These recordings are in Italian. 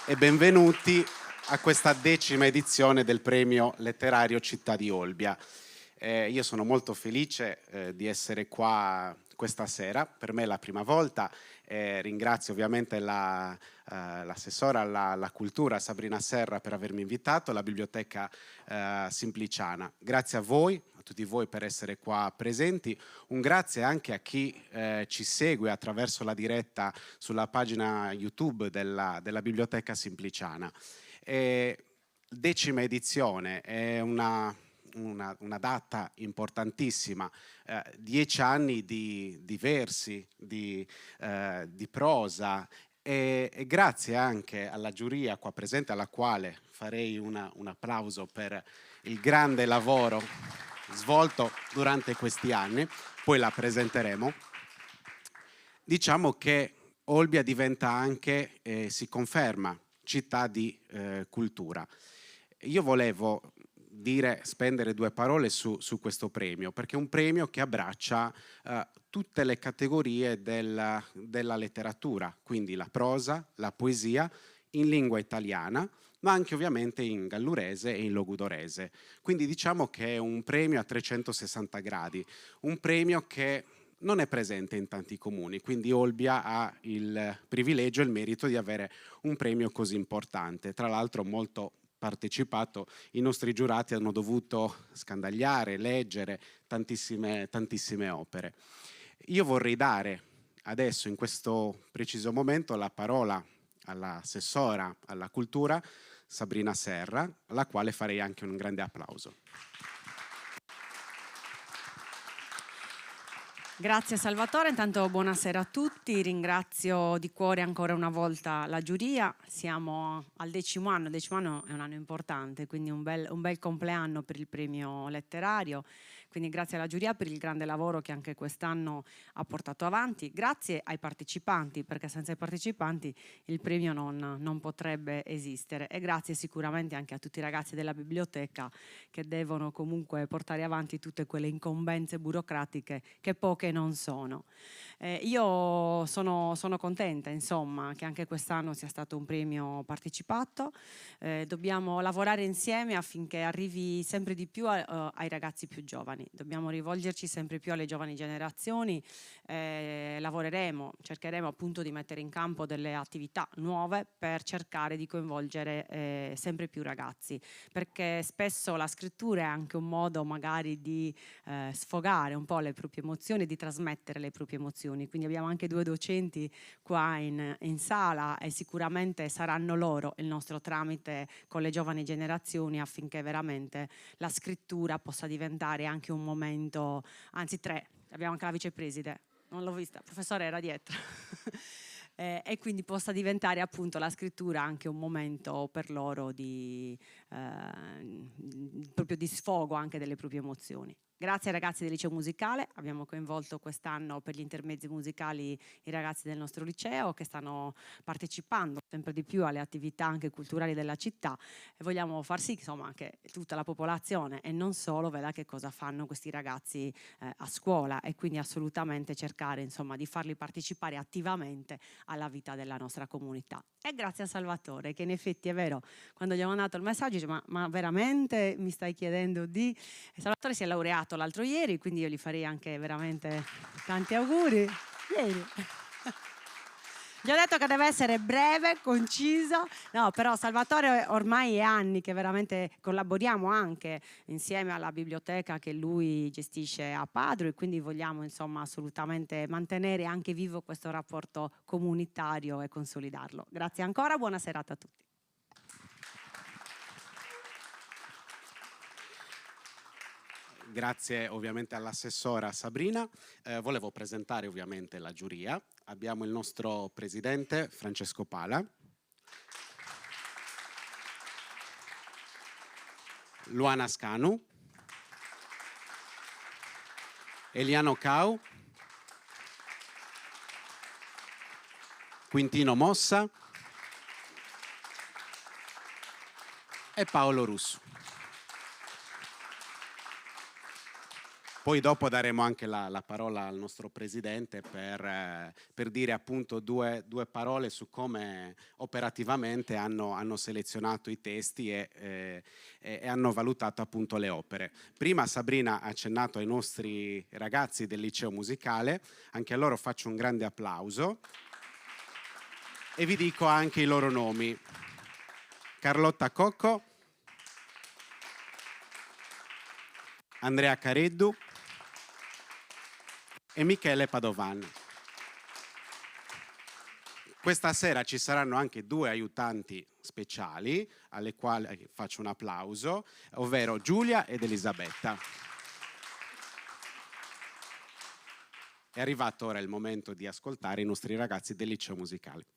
e benvenuti a questa 10ª edizione del premio letterario Città di Olbia. Io sono molto felice di essere qua questa sera, per me è la prima volta. Ringrazio ovviamente l'assessora alla cultura Sabrina Serra per avermi invitato, la Biblioteca Simpliciana. Grazie a voi, a tutti voi per essere qua presenti. Un grazie anche a chi ci segue attraverso la diretta sulla pagina YouTube della Biblioteca Simpliciana. 10ª edizione è una data importantissima, 10 anni di versi, di prosa e grazie anche alla giuria qua presente, alla quale farei un applauso per il grande lavoro svolto durante questi anni, poi la presenteremo. Diciamo che Olbia diventa anche, si conferma, città di cultura. Io volevo spendere 2 parole su questo premio, perché è un premio che abbraccia tutte le categorie della letteratura, quindi la prosa, la poesia in lingua italiana, ma anche ovviamente in gallurese e in logudorese. Quindi diciamo che è un premio a 360 gradi, un premio che non è presente in tanti comuni, quindi Olbia ha il privilegio e il merito di avere un premio così importante, tra l'altro molto partecipato. I nostri giurati hanno dovuto scandagliare, leggere tantissime opere. Io vorrei dare adesso, in questo preciso momento, la parola all'assessora alla cultura Sabrina Serra, alla quale farei anche un grande applauso. Grazie Salvatore, intanto buonasera a tutti, ringrazio di cuore ancora una volta la giuria, siamo al 10° anno, il 10° anno è un anno importante, quindi un bel compleanno per il premio letterario, quindi grazie alla giuria per il grande lavoro che anche quest'anno ha portato avanti, grazie ai partecipanti, perché senza i partecipanti il premio non potrebbe esistere, e grazie sicuramente anche a tutti i ragazzi della biblioteca che devono comunque portare avanti tutte quelle incombenze burocratiche che poche non sono. Io sono contenta, insomma, che anche quest'anno sia stato un premio partecipato. Dobbiamo lavorare insieme affinché arrivi sempre di più ai ragazzi più giovani. Dobbiamo rivolgerci sempre più alle giovani generazioni. Cercheremo appunto di mettere in campo delle attività nuove per cercare di coinvolgere sempre più ragazzi, perché spesso la scrittura è anche un modo magari di sfogare un po' le proprie emozioni, di trasmettere le proprie emozioni. Quindi abbiamo anche 2 docenti qua in sala e sicuramente saranno loro il nostro tramite con le giovani generazioni affinché veramente la scrittura possa diventare anche un momento, anzi 3, abbiamo anche la vicepresidente, non l'ho vista, il professore era dietro. E quindi possa diventare appunto la scrittura anche un momento per loro proprio di sfogo anche delle proprie emozioni. Grazie ai ragazzi del liceo musicale, abbiamo coinvolto quest'anno per gli intermezzi musicali i ragazzi del nostro liceo che stanno partecipando sempre di più alle attività anche culturali della città e vogliamo far sì insomma che tutta la popolazione e non solo veda che cosa fanno questi ragazzi a scuola e quindi assolutamente cercare insomma di farli partecipare attivamente alla vita della nostra comunità. E grazie a Salvatore che in effetti è vero, quando gli ho mandato il messaggio dice ma veramente mi stai chiedendo di... E Salvatore si è laureato l'altro ieri, quindi io gli farei anche veramente tanti auguri. Ieri. Gli ho detto che deve essere breve, conciso, no, però Salvatore ormai è anni che veramente collaboriamo anche insieme alla biblioteca che lui gestisce a Padro e quindi vogliamo insomma assolutamente mantenere anche vivo questo rapporto comunitario e consolidarlo. Grazie ancora, buona serata a tutti. Grazie ovviamente all'assessora Sabrina. Volevo presentare ovviamente la giuria. Abbiamo il nostro presidente Francesco Pala, Luana Scanu, Eliano Cau, Quintino Mossa e Paolo Russo. Poi dopo daremo anche la parola al nostro presidente per dire appunto due parole su come operativamente hanno selezionato i testi e hanno valutato appunto le opere. Prima Sabrina ha accennato ai nostri ragazzi del liceo musicale, anche a loro faccio un grande applauso e vi dico anche i loro nomi. Carlotta Cocco, Andrea Careddu e Michele Padovan. Questa sera ci saranno anche 2 aiutanti speciali alle quali faccio un applauso, ovvero Giulia ed Elisabetta. È arrivato ora il momento di ascoltare i nostri ragazzi del liceo musicale.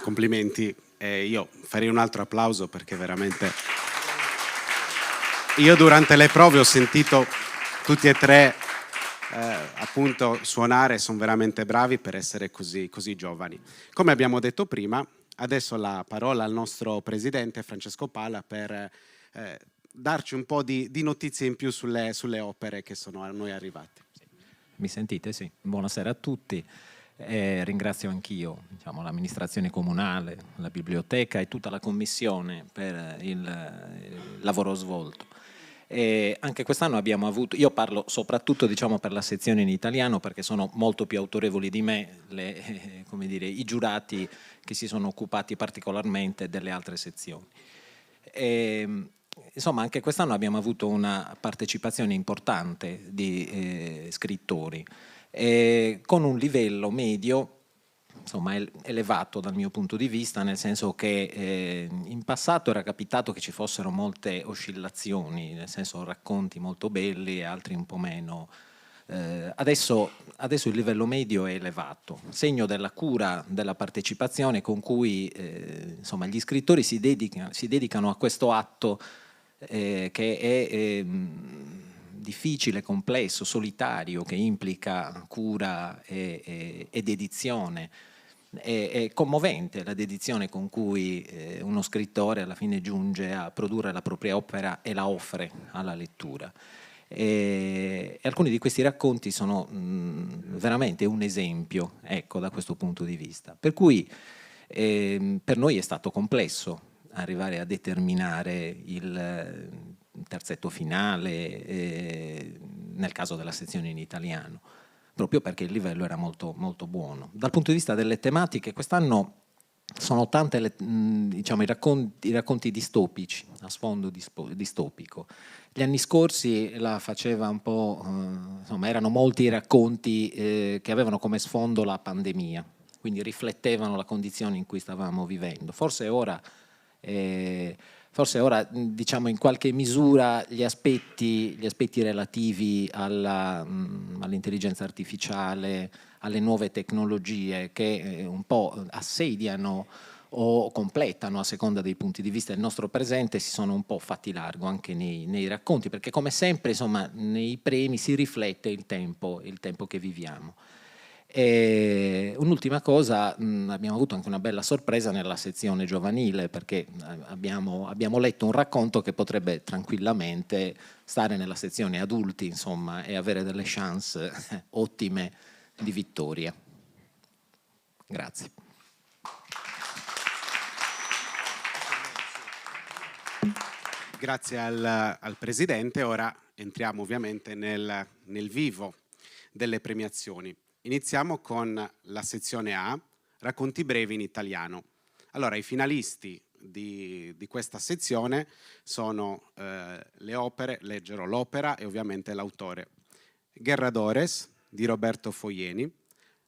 Complimenti, io farei un altro applauso perché veramente io durante le prove ho sentito tutti e 3 appunto suonare, sono veramente bravi per essere così giovani. Come abbiamo detto prima, adesso la parola al nostro presidente Francesco Pala per darci un po' di notizie in più sulle opere che sono a noi arrivate. Mi sentite? Sì. Buonasera a tutti. Ringrazio anch'io l'amministrazione comunale, la biblioteca e tutta la commissione per il lavoro svolto. Anche quest'anno abbiamo avuto, io parlo soprattutto per la sezione in italiano perché sono molto più autorevoli di me i giurati che si sono occupati particolarmente delle altre sezioni. Insomma, anche quest'anno abbiamo avuto una partecipazione importante di scrittori con un livello medio elevato dal mio punto di vista, nel senso che in passato era capitato che ci fossero molte oscillazioni, nel senso racconti molto belli e altri un po' meno. Adesso il livello medio è elevato, segno della cura della partecipazione con cui gli scrittori si dedicano a questo atto che è difficile, complesso, solitario, che implica cura ed edizione. È commovente la dedizione con cui uno scrittore alla fine giunge a produrre la propria opera e la offre alla lettura. E alcuni di questi racconti sono veramente un esempio, ecco, da questo punto di vista. Per cui per noi è stato complesso arrivare a determinare il terzetto finale nel caso della sezione in italiano. proprio perché il livello era molto, molto buono. Dal punto di vista delle tematiche, quest'anno sono tante diciamo, i racconti distopici, a sfondo distopico. Gli anni scorsi la faceva un po', insomma, erano molti i racconti che avevano come sfondo la pandemia, quindi riflettevano la condizione in cui stavamo vivendo. Forse ora, diciamo, in qualche misura gli aspetti relativi all'intelligenza artificiale, alle nuove tecnologie che un po' assediano o completano, a seconda dei punti di vista, il nostro presente, si sono un po' fatti largo anche nei racconti, perché come sempre, insomma, nei premi si riflette il tempo che viviamo. E un'ultima cosa, abbiamo avuto anche una bella sorpresa nella sezione giovanile, perché abbiamo letto un racconto che potrebbe tranquillamente stare nella sezione adulti, insomma, e avere delle chance ottime di vittoria. Grazie. Grazie al Presidente. Ora entriamo ovviamente nel vivo delle premiazioni. Iniziamo con la sezione A, racconti brevi in italiano. Allora, i finalisti di questa sezione sono le opere, leggerò l'opera e ovviamente l'autore. Guerradores di Roberto Foieni,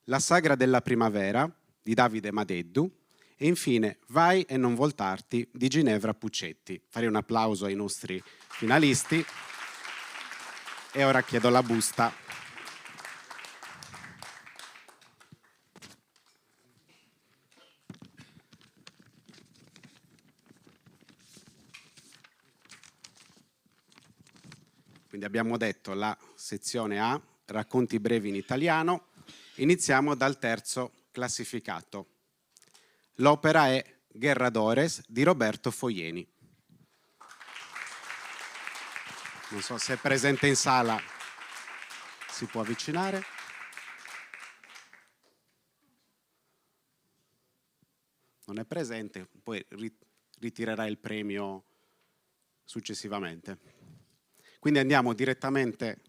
La sagra della primavera di Davide Madeddu e infine Vai e non voltarti di Ginevra Puccetti. Farei un applauso ai nostri finalisti e ora chiedo la busta. Quindi abbiamo detto la sezione A, racconti brevi in italiano. Iniziamo dal terzo classificato. L'opera è Guerradores di Roberto Foieni. Non so se è presente in sala, si può avvicinare. Non è presente, poi ritirerà il premio successivamente. Quindi andiamo direttamente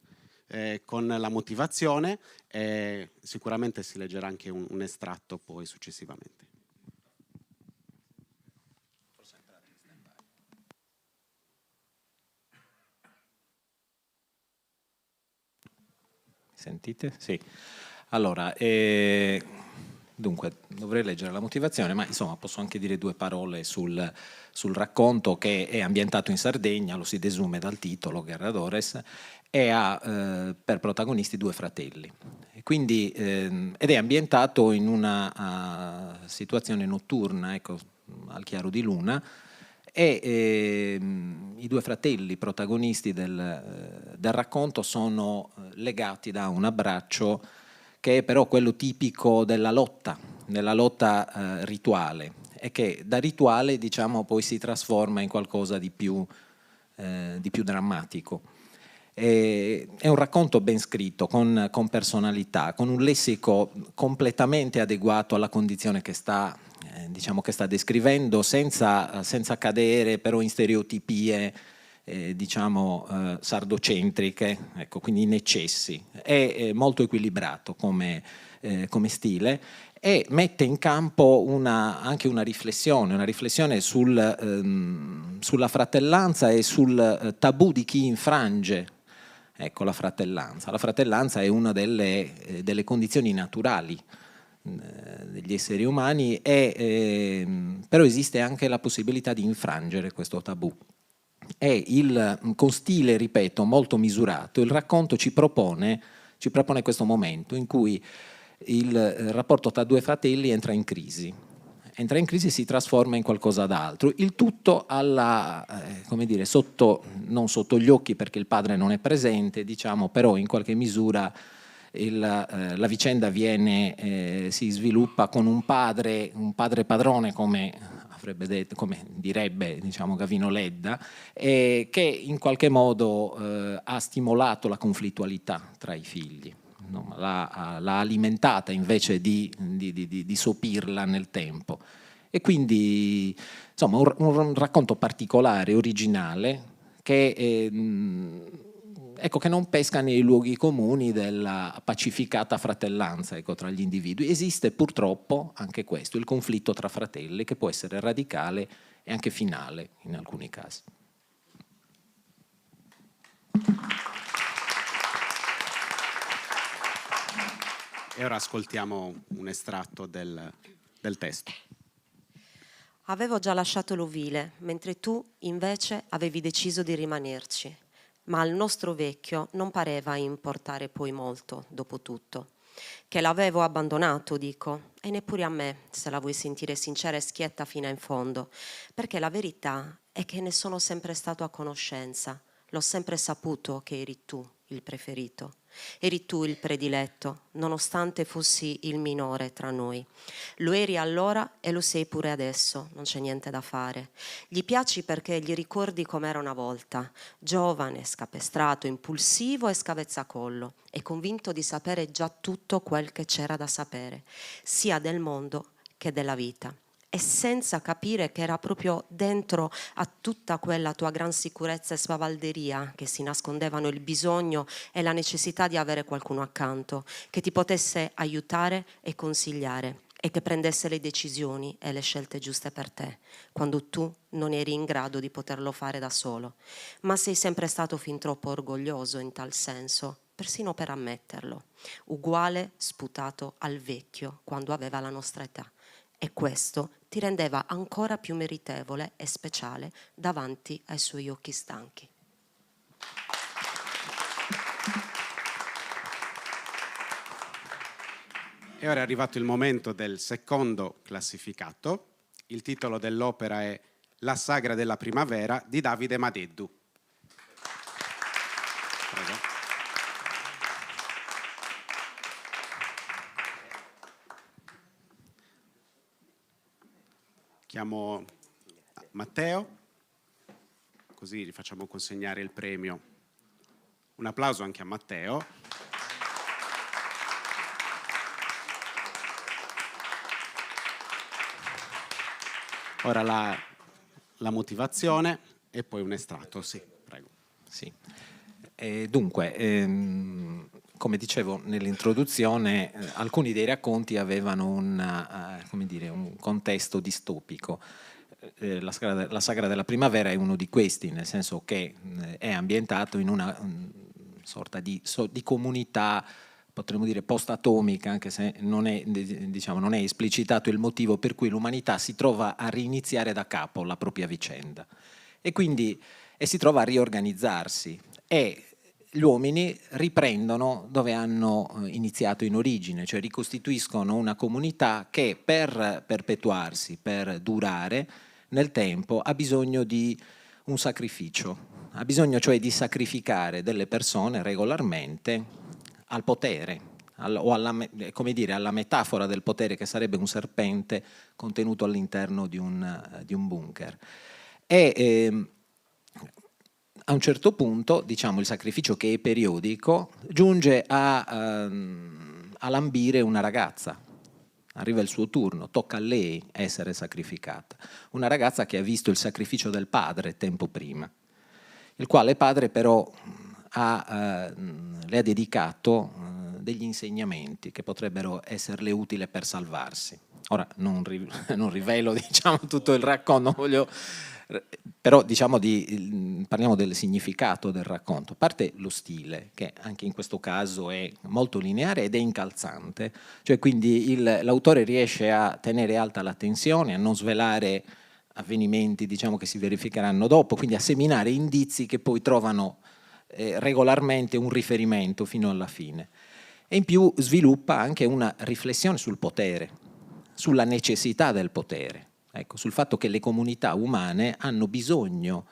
con la motivazione e sicuramente si leggerà anche un estratto poi successivamente. Sentite? Sì. Allora, dunque, dovrei leggere la motivazione, ma insomma posso anche dire due parole sul racconto, che è ambientato in Sardegna, lo si desume dal titolo, Guerradores, e ha per protagonisti due fratelli. Quindi, ed è ambientato in una situazione notturna, ecco, al chiaro di luna, e i due fratelli protagonisti del racconto sono legati da un abbraccio che è però quello tipico della lotta rituale, e che da rituale, diciamo, poi si trasforma in qualcosa di più drammatico. È un racconto ben scritto, con personalità, con un lessico completamente adeguato alla condizione che sta descrivendo, senza cadere però in stereotipie sardocentriche, ecco, quindi in eccessi. È molto equilibrato come stile, e mette in campo anche una riflessione sulla fratellanza e sul tabù di chi infrange, ecco, la fratellanza. La fratellanza è una delle condizioni naturali degli esseri umani, però esiste anche la possibilità di infrangere questo tabù. Con stile, ripeto, molto misurato, il racconto ci propone questo momento in cui il rapporto tra due fratelli entra in crisi e si trasforma in qualcosa d'altro. Il tutto non sotto gli occhi, perché il padre non è presente, diciamo, però in qualche misura la vicenda si sviluppa con un padre padrone, come direbbe, diciamo, Gavino Ledda, che in qualche modo ha stimolato la conflittualità tra i figli, no? L'ha alimentata invece di sopirla nel tempo. E quindi, insomma, un racconto particolare, originale, che ecco, che non pesca nei luoghi comuni della pacificata fratellanza, ecco, tra gli individui. Esiste purtroppo anche questo, il conflitto tra fratelli, che può essere radicale e anche finale in alcuni casi. E ora ascoltiamo un estratto del testo. Avevo già lasciato l'ovile, mentre tu invece avevi deciso di rimanerci. Ma al nostro vecchio non pareva importare poi molto, dopo tutto. Che l'avevo abbandonato, dico, e neppure a me, se la vuoi sentire sincera e schietta fino in fondo, perché la verità è che ne sono sempre stato a conoscenza. L'ho sempre saputo che eri tu il preferito. Eri tu il prediletto, nonostante fossi il minore tra noi. Lo eri allora e lo sei pure adesso, non c'è niente da fare. Gli piaci perché gli ricordi com'era una volta, giovane, scapestrato, impulsivo e scavezzacollo, e convinto di sapere già tutto quel che c'era da sapere, sia del mondo che della vita. E senza capire che era proprio dentro a tutta quella tua gran sicurezza e spavalderia che si nascondevano il bisogno e la necessità di avere qualcuno accanto che ti potesse aiutare e consigliare e che prendesse le decisioni e le scelte giuste per te, quando tu non eri in grado di poterlo fare da solo. Ma sei sempre stato fin troppo orgoglioso in tal senso, persino per ammetterlo, uguale sputato al vecchio quando aveva la nostra età. E questo ti rendeva ancora più meritevole e speciale davanti ai suoi occhi stanchi. E ora è arrivato il momento del secondo classificato. Il titolo dell'opera è La sagra della primavera di Davide Madeddu. Prego. Chiamo Matteo, così gli facciamo consegnare il premio. Un applauso anche a Matteo. Ora la motivazione e poi un estratto, sì, prego. Sì. Dunque, come dicevo nell'introduzione, alcuni dei racconti avevano un contesto distopico. La sagra della primavera è uno di questi, nel senso che è ambientato in una sorta di comunità, potremmo dire post-atomica, anche se non è esplicitato il motivo per cui l'umanità si trova a riniziare da capo la propria vicenda e si trova a riorganizzarsi, e gli uomini riprendono dove hanno iniziato in origine, cioè ricostituiscono una comunità che per perpetuarsi, per durare nel tempo, ha bisogno di un sacrificio, ha bisogno cioè di sacrificare delle persone regolarmente al potere, o alla metafora del potere, che sarebbe un serpente contenuto all'interno di un bunker. A un certo punto, il sacrificio, che è periodico, giunge a lambire una ragazza. Arriva il suo turno, tocca a lei essere sacrificata. Una ragazza che ha visto il sacrificio del padre tempo prima, il quale padre però le ha dedicato degli insegnamenti che potrebbero esserle utili per salvarsi. Ora non rivelo tutto il racconto, però parliamo del significato del racconto. A parte lo stile, che anche in questo caso è molto lineare ed è incalzante, cioè quindi l'autore riesce a tenere alta l'attenzione, a non svelare avvenimenti che si verificheranno dopo, quindi a seminare indizi che poi trovano regolarmente un riferimento fino alla fine. E in più sviluppa anche una riflessione sul potere, sulla necessità del potere, sul fatto che le comunità umane hanno bisogno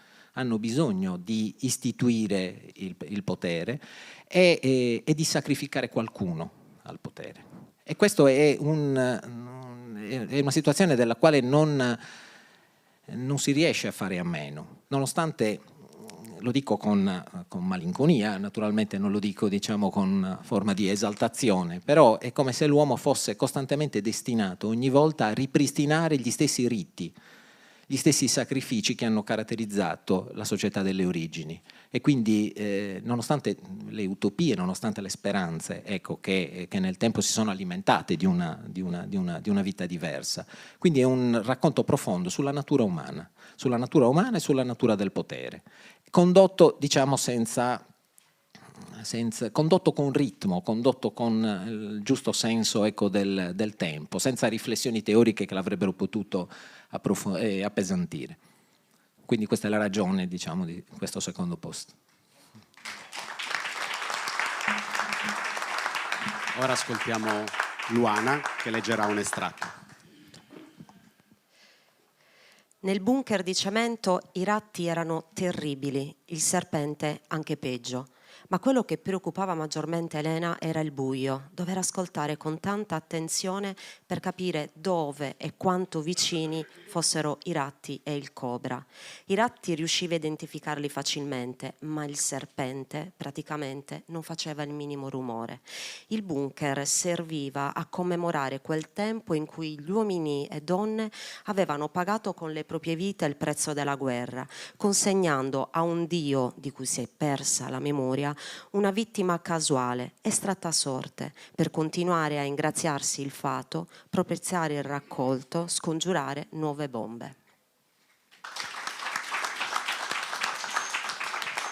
di istituire il potere e di sacrificare qualcuno al potere. E questo è una situazione della quale non si riesce a fare a meno, nonostante, lo dico con malinconia, naturalmente non lo dico con forma di esaltazione, però è come se l'uomo fosse costantemente destinato ogni volta a ripristinare gli stessi riti, gli stessi sacrifici che hanno caratterizzato la società delle origini. E quindi nonostante le utopie, nonostante le speranze, ecco, che nel tempo si sono alimentate di una vita diversa. Quindi è un racconto profondo sulla natura umana e sulla natura del potere, condotto, diciamo, condotto con ritmo, condotto con il giusto senso, ecco, del tempo, senza riflessioni teoriche che l'avrebbero potuto appesantire. Quindi questa è la ragione, diciamo, di questo secondo post. Ora ascoltiamo Luana che leggerà un estratto. Nel bunker di cemento i ratti erano terribili, il serpente anche peggio. Ma quello che preoccupava maggiormente Elena era il buio. Dover ascoltare con tanta attenzione per capire dove e quanto vicini fossero i ratti e il cobra. I ratti riusciva a identificarli facilmente, ma il serpente praticamente non faceva il minimo rumore. Il bunker serviva a commemorare quel tempo in cui gli uomini e donne avevano pagato con le proprie vite il prezzo della guerra, consegnando a un dio di cui si è persa la memoria una vittima casuale, estratta a sorte, per continuare a ingraziarsi il fato, propiziare il raccolto, scongiurare nuove bombe.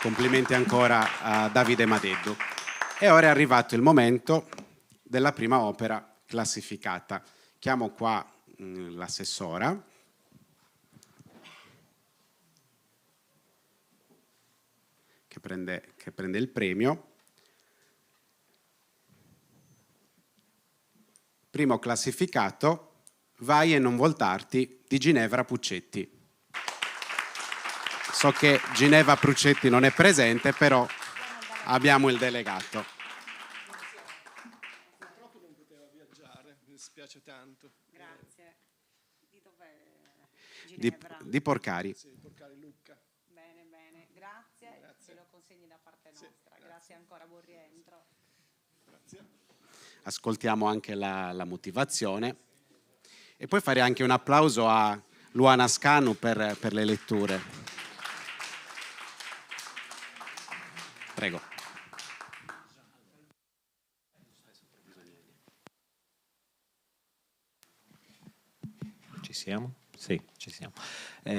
Complimenti ancora a Davide Madeddu. E ora è arrivato il momento della prima opera classificata. Chiamo qua l'assessora. Che prende il premio. Primo classificato, Vai e non voltarti di Ginevra Puccetti. So che Ginevra Puccetti non è presente, però abbiamo il delegato. Purtroppo non poteva viaggiare, mi dispiace tanto. Grazie. Di dov'è Ginevra? Di Porcari. Sì, Porcari Lucca. Bene, bene, grazie. Ce lo consegni da parte nostra. Grazie ancora, buon rientro. Grazie. Ascoltiamo anche la motivazione e poi fare anche un applauso a Luana Scanu per le letture. Prego. Ci siamo? Sì, ci siamo.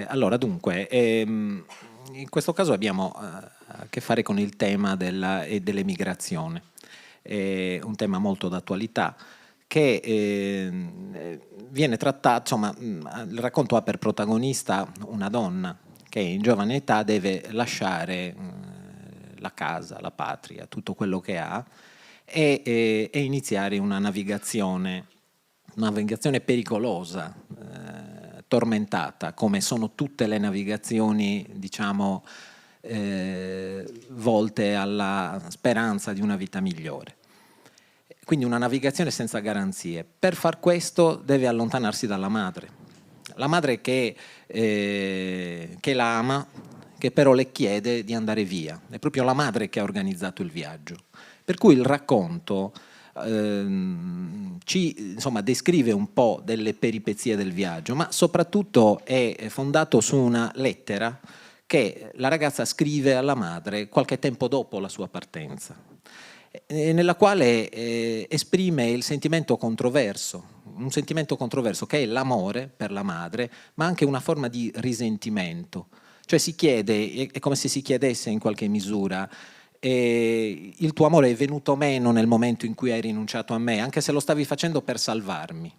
Allora, dunque, in questo caso abbiamo a che fare con il tema dell'emigrazione, un tema molto d'attualità che viene trattato, insomma, il racconto ha per protagonista una donna che in giovane età deve lasciare la casa, la patria, tutto quello che ha e iniziare una navigazione pericolosa, tormentata, come sono tutte le navigazioni, diciamo, volte alla speranza di una vita migliore. Quindi una navigazione senza garanzie. Per far questo deve allontanarsi dalla madre. La madre che la ama, che però le chiede di andare via. È proprio la madre che ha organizzato il viaggio. Per cui il racconto insomma, descrive un po' delle peripezie del viaggio, ma soprattutto è fondato su una lettera che la ragazza scrive alla madre qualche tempo dopo la sua partenza, nella quale esprime il sentimento controverso, un sentimento controverso che è l'amore per la madre, ma anche una forma di risentimento. Cioè si chiede, è come se si chiedesse in qualche misura: il tuo amore è venuto meno nel momento in cui hai rinunciato a me, anche se lo stavi facendo per salvarmi.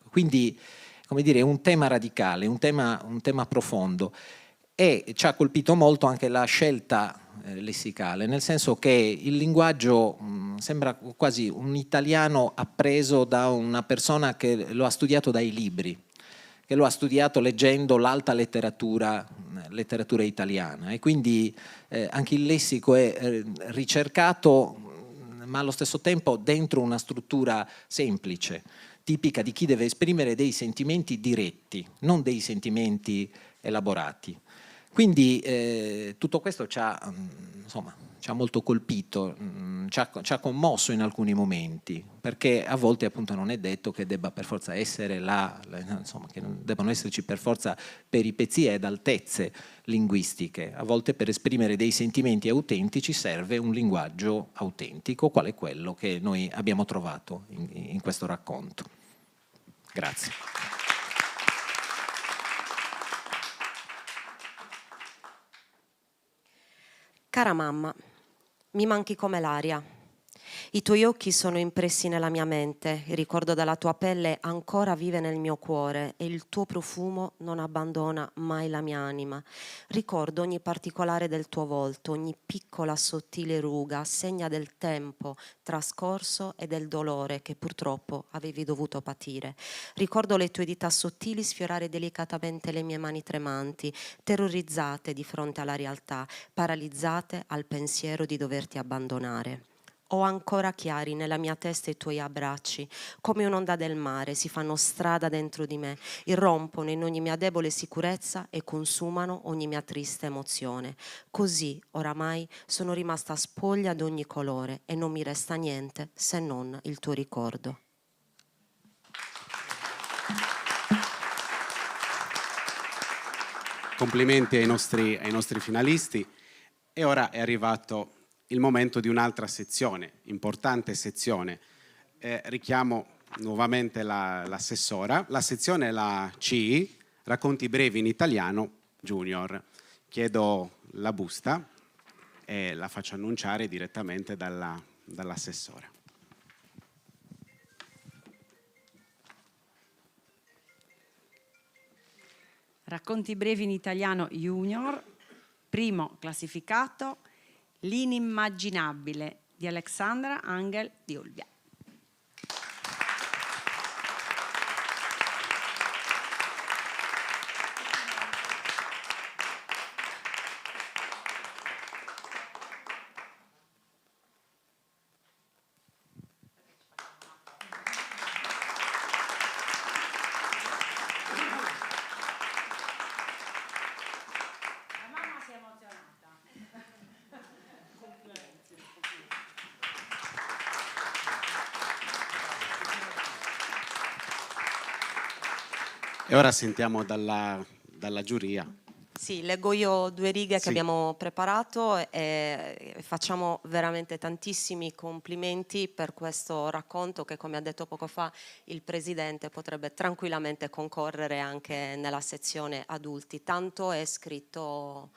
Quindi, come dire, è un tema radicale, un tema profondo, e ci ha colpito molto anche la scelta lessicale, nel senso che il linguaggio sembra quasi un italiano appreso da una persona che lo ha studiato dai libri, che lo ha studiato leggendo l'alta letteratura italiana, e quindi anche il lessico è ricercato, ma allo stesso tempo dentro una struttura semplice, tipica di chi deve esprimere dei sentimenti diretti, non dei sentimenti elaborati. Quindi tutto questo ci ha insomma ci ha molto colpito, ci ha commosso in alcuni momenti, perché a volte appunto non è detto che debba per forza essere insomma, che non debbano esserci per forza peripezie ed altezze linguistiche. A volte per esprimere dei sentimenti autentici serve un linguaggio autentico, qual è quello che noi abbiamo trovato in questo racconto. Grazie. Cara mamma, mi manchi come l'aria. I tuoi occhi sono impressi nella mia mente, il ricordo della tua pelle ancora vive nel mio cuore e il tuo profumo non abbandona mai la mia anima. Ricordo ogni particolare del tuo volto, ogni piccola sottile ruga, segna del tempo trascorso e del dolore che purtroppo avevi dovuto patire. Ricordo le tue dita sottili sfiorare delicatamente le mie mani tremanti, terrorizzate di fronte alla realtà, paralizzate al pensiero di doverti abbandonare. Ho ancora chiari nella mia testa i tuoi abbracci, come un'onda del mare, si fanno strada dentro di me, irrompono in ogni mia debole sicurezza e consumano ogni mia triste emozione. Così, oramai, sono rimasta spoglia di ogni colore e non mi resta niente se non il tuo ricordo. Complimenti ai nostri finalisti. E ora è arrivato il momento di un'altra sezione, importante sezione. Richiamo nuovamente l'assessora. La sezione è la C, racconti brevi in italiano junior. Chiedo la busta e la faccio annunciare direttamente dall'assessora. Racconti brevi in italiano junior, primo classificato, L'inimmaginabile di Alexandra Angel di Olbia. E ora sentiamo dalla giuria. Sì, leggo io 2 righe Sì. che abbiamo preparato e facciamo veramente tantissimi complimenti per questo racconto che, come ha detto poco fa il Presidente, potrebbe tranquillamente concorrere anche nella sezione adulti. Tanto è scritto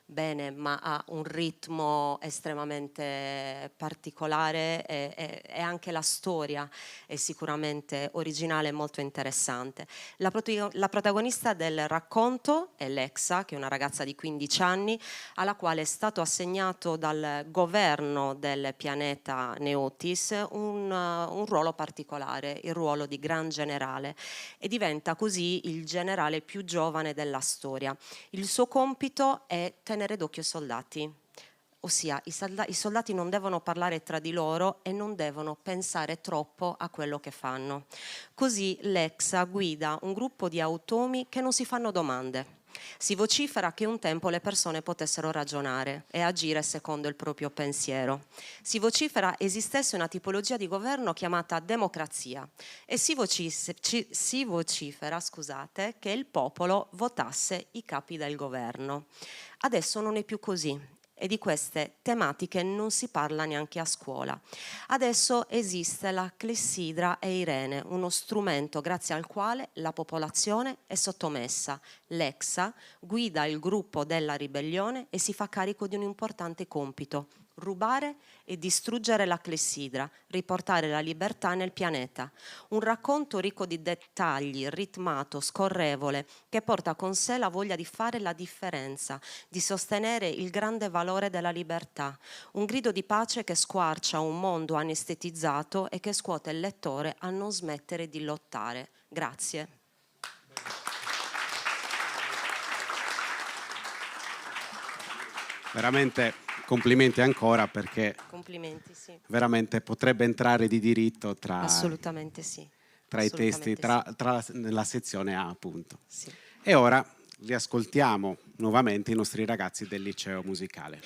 bene, ma ha un ritmo estremamente particolare e anche la storia è sicuramente originale e molto interessante. La protagonista del racconto è Lexa, che è una ragazza di 15 anni alla quale è stato assegnato dal governo del pianeta Neotis un ruolo particolare, il ruolo di Gran Generale, e diventa così il generale più giovane della storia. Il suo compito è tenere d'occhio i soldati, ossia i soldati non devono parlare tra di loro e non devono pensare troppo a quello che fanno. Così Lexa guida un gruppo di automi che non si fanno domande. Si vocifera che un tempo le persone potessero ragionare e agire secondo il proprio pensiero. Si vocifera esistesse una tipologia di governo chiamata democrazia e si vocifera, che il popolo votasse i capi del governo. Adesso non è più così. E di queste tematiche non si parla neanche a scuola. Adesso esiste la clessidra e Irene, uno strumento grazie al quale la popolazione è sottomessa. Lexa guida il gruppo della ribellione e si fa carico di un importante compito: rubare e distruggere la clessidra, riportare la libertà nel pianeta. Un racconto ricco di dettagli, ritmato, scorrevole, che porta con sé la voglia di fare la differenza, di sostenere il grande valore della libertà. Un grido di pace che squarcia un mondo anestetizzato e che scuote il lettore a non smettere di lottare. Grazie. Veramente complimenti ancora, perché Complimenti, sì. veramente potrebbe entrare di diritto Assolutamente sì. tra i testi, Assolutamente nella sezione A, appunto. sì. E ora riascoltiamo nuovamente i nostri ragazzi del liceo musicale.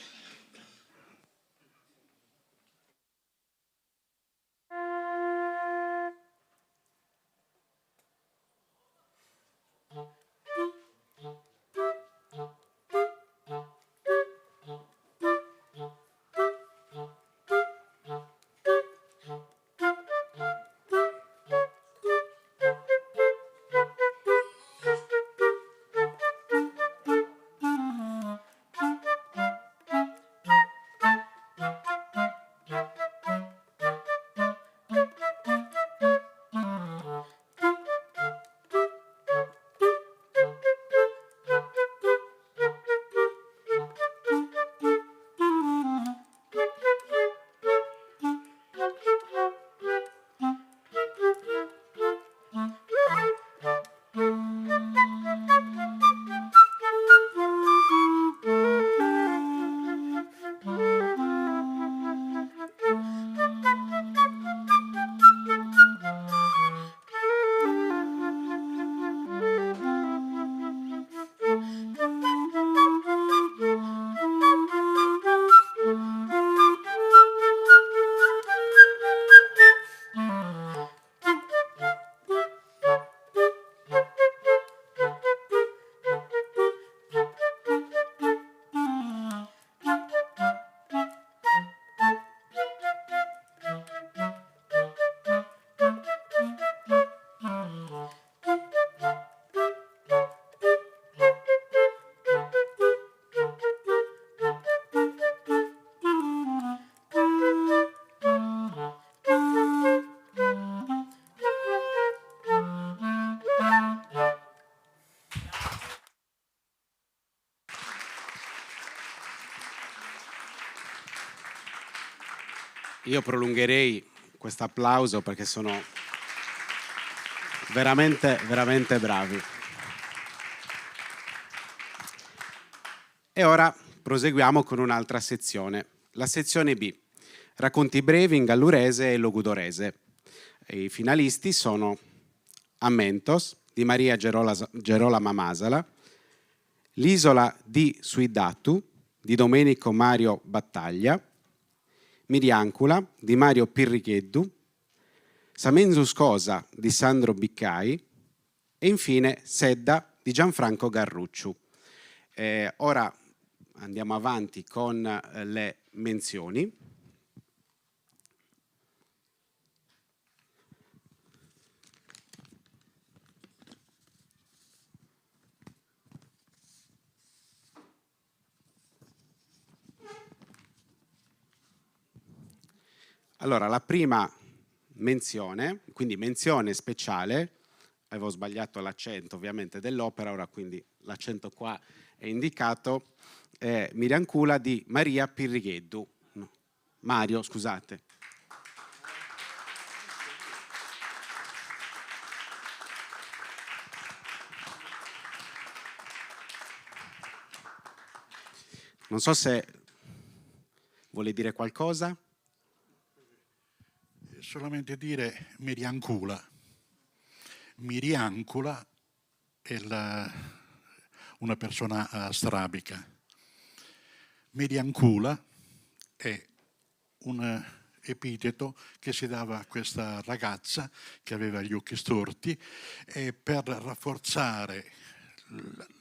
Io prolungherei questo applauso perché sono veramente, veramente bravi. E ora proseguiamo con un'altra sezione, la sezione B, racconti brevi in gallurese e logudorese. I finalisti sono Ammentos di Maria Gerolama Masala, L'isola di Suidatu di Domenico Mario Battaglia, Miriancula di Mario Pirricheddu, Samenzus Cosa di Sandro Biccai e infine Sedda di Gianfranco Garrucciu. Ora andiamo avanti con le menzioni. Allora, la prima menzione, quindi menzione speciale, avevo sbagliato l'accento ovviamente dell'opera, ora quindi l'accento qua è indicato, è Miriancula di Maria Pirricheddu. No, Mario, scusate. Non so se vuole dire qualcosa. Solamente dire Miriancula. Miriancula è una persona strabica. Miriancula è un epiteto che si dava a questa ragazza che aveva gli occhi storti e per rafforzare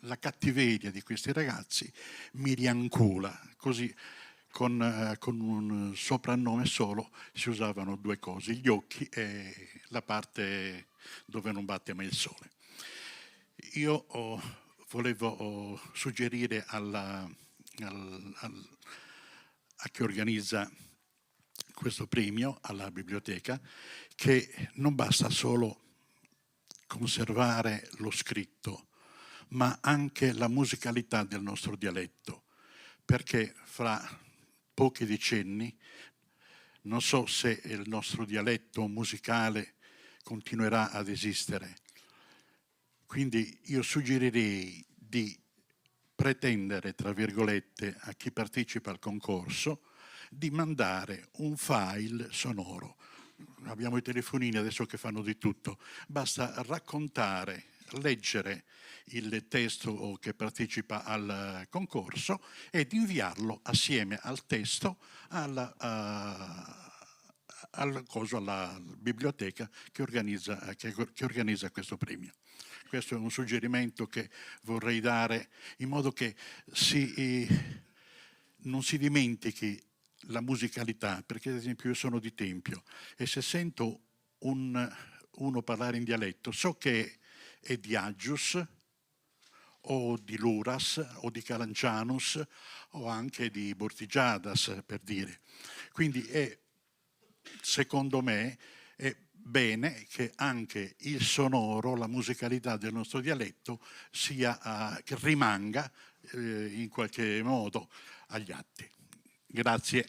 la cattiveria di questi ragazzi, Miriancula, così con un soprannome solo si usavano due cose, gli occhi e la parte dove non batte mai il sole. Io volevo suggerire a chi organizza questo premio, alla biblioteca, che non basta solo conservare lo scritto, ma anche la musicalità del nostro dialetto, perché fra pochi decenni non so se il nostro dialetto musicale continuerà ad esistere. Quindi io suggerirei di pretendere, tra virgolette, a chi partecipa al concorso, di mandare un file sonoro. Abbiamo i telefonini adesso che fanno di tutto, basta raccontare, leggere il testo che partecipa al concorso ed inviarlo assieme al testo alla biblioteca che organizza questo premio. Questo è un suggerimento che vorrei dare in modo che non si dimentichi la musicalità, perché ad esempio io sono di Tempio e se sento uno parlare in dialetto so che è di Agius o di Luras o di Calancianus o anche di Bortigiadas, per dire. Quindi secondo me è bene che anche il sonoro, la musicalità del nostro dialetto che rimanga in qualche modo agli atti. Grazie.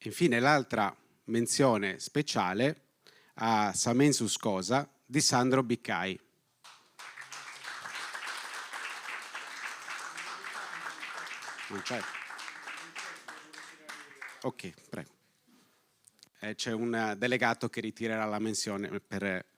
Infine l'altra menzione speciale a Samensus Cosa di Sandro Biccai. Non c'è? Ok, prego. C'è un delegato che ritirerà la menzione per...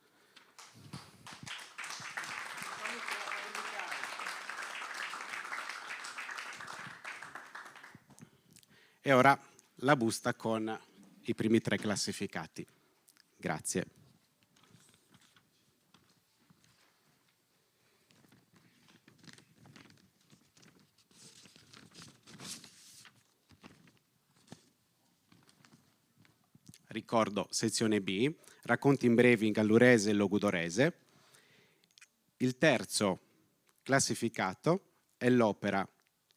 E ora la busta con i primi 3 classificati. Grazie. Ricordo sezione B, racconti in brevi in gallurese e logudorese. Il terzo classificato è l'opera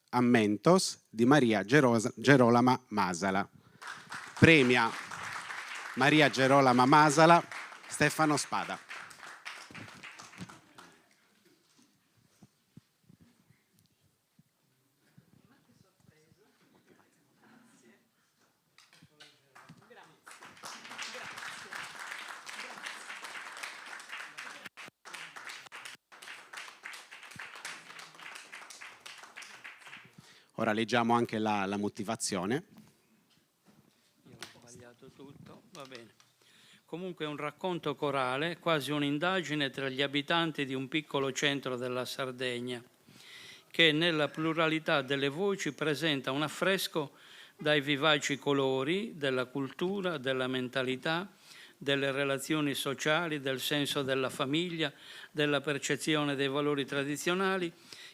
Ammentos di Maria Gerolama Masala. Premia Maria Gerolama Masala Stefano Spada. Ora leggiamo anche la motivazione. Io ho sbagliato tutto, va bene. Comunque è un racconto corale, quasi un'indagine tra gli abitanti di un piccolo centro della Sardegna, che nella pluralità delle voci presenta un affresco dai vivaci colori della cultura, della mentalità, delle relazioni sociali, del senso della famiglia, della percezione dei valori tradizionali,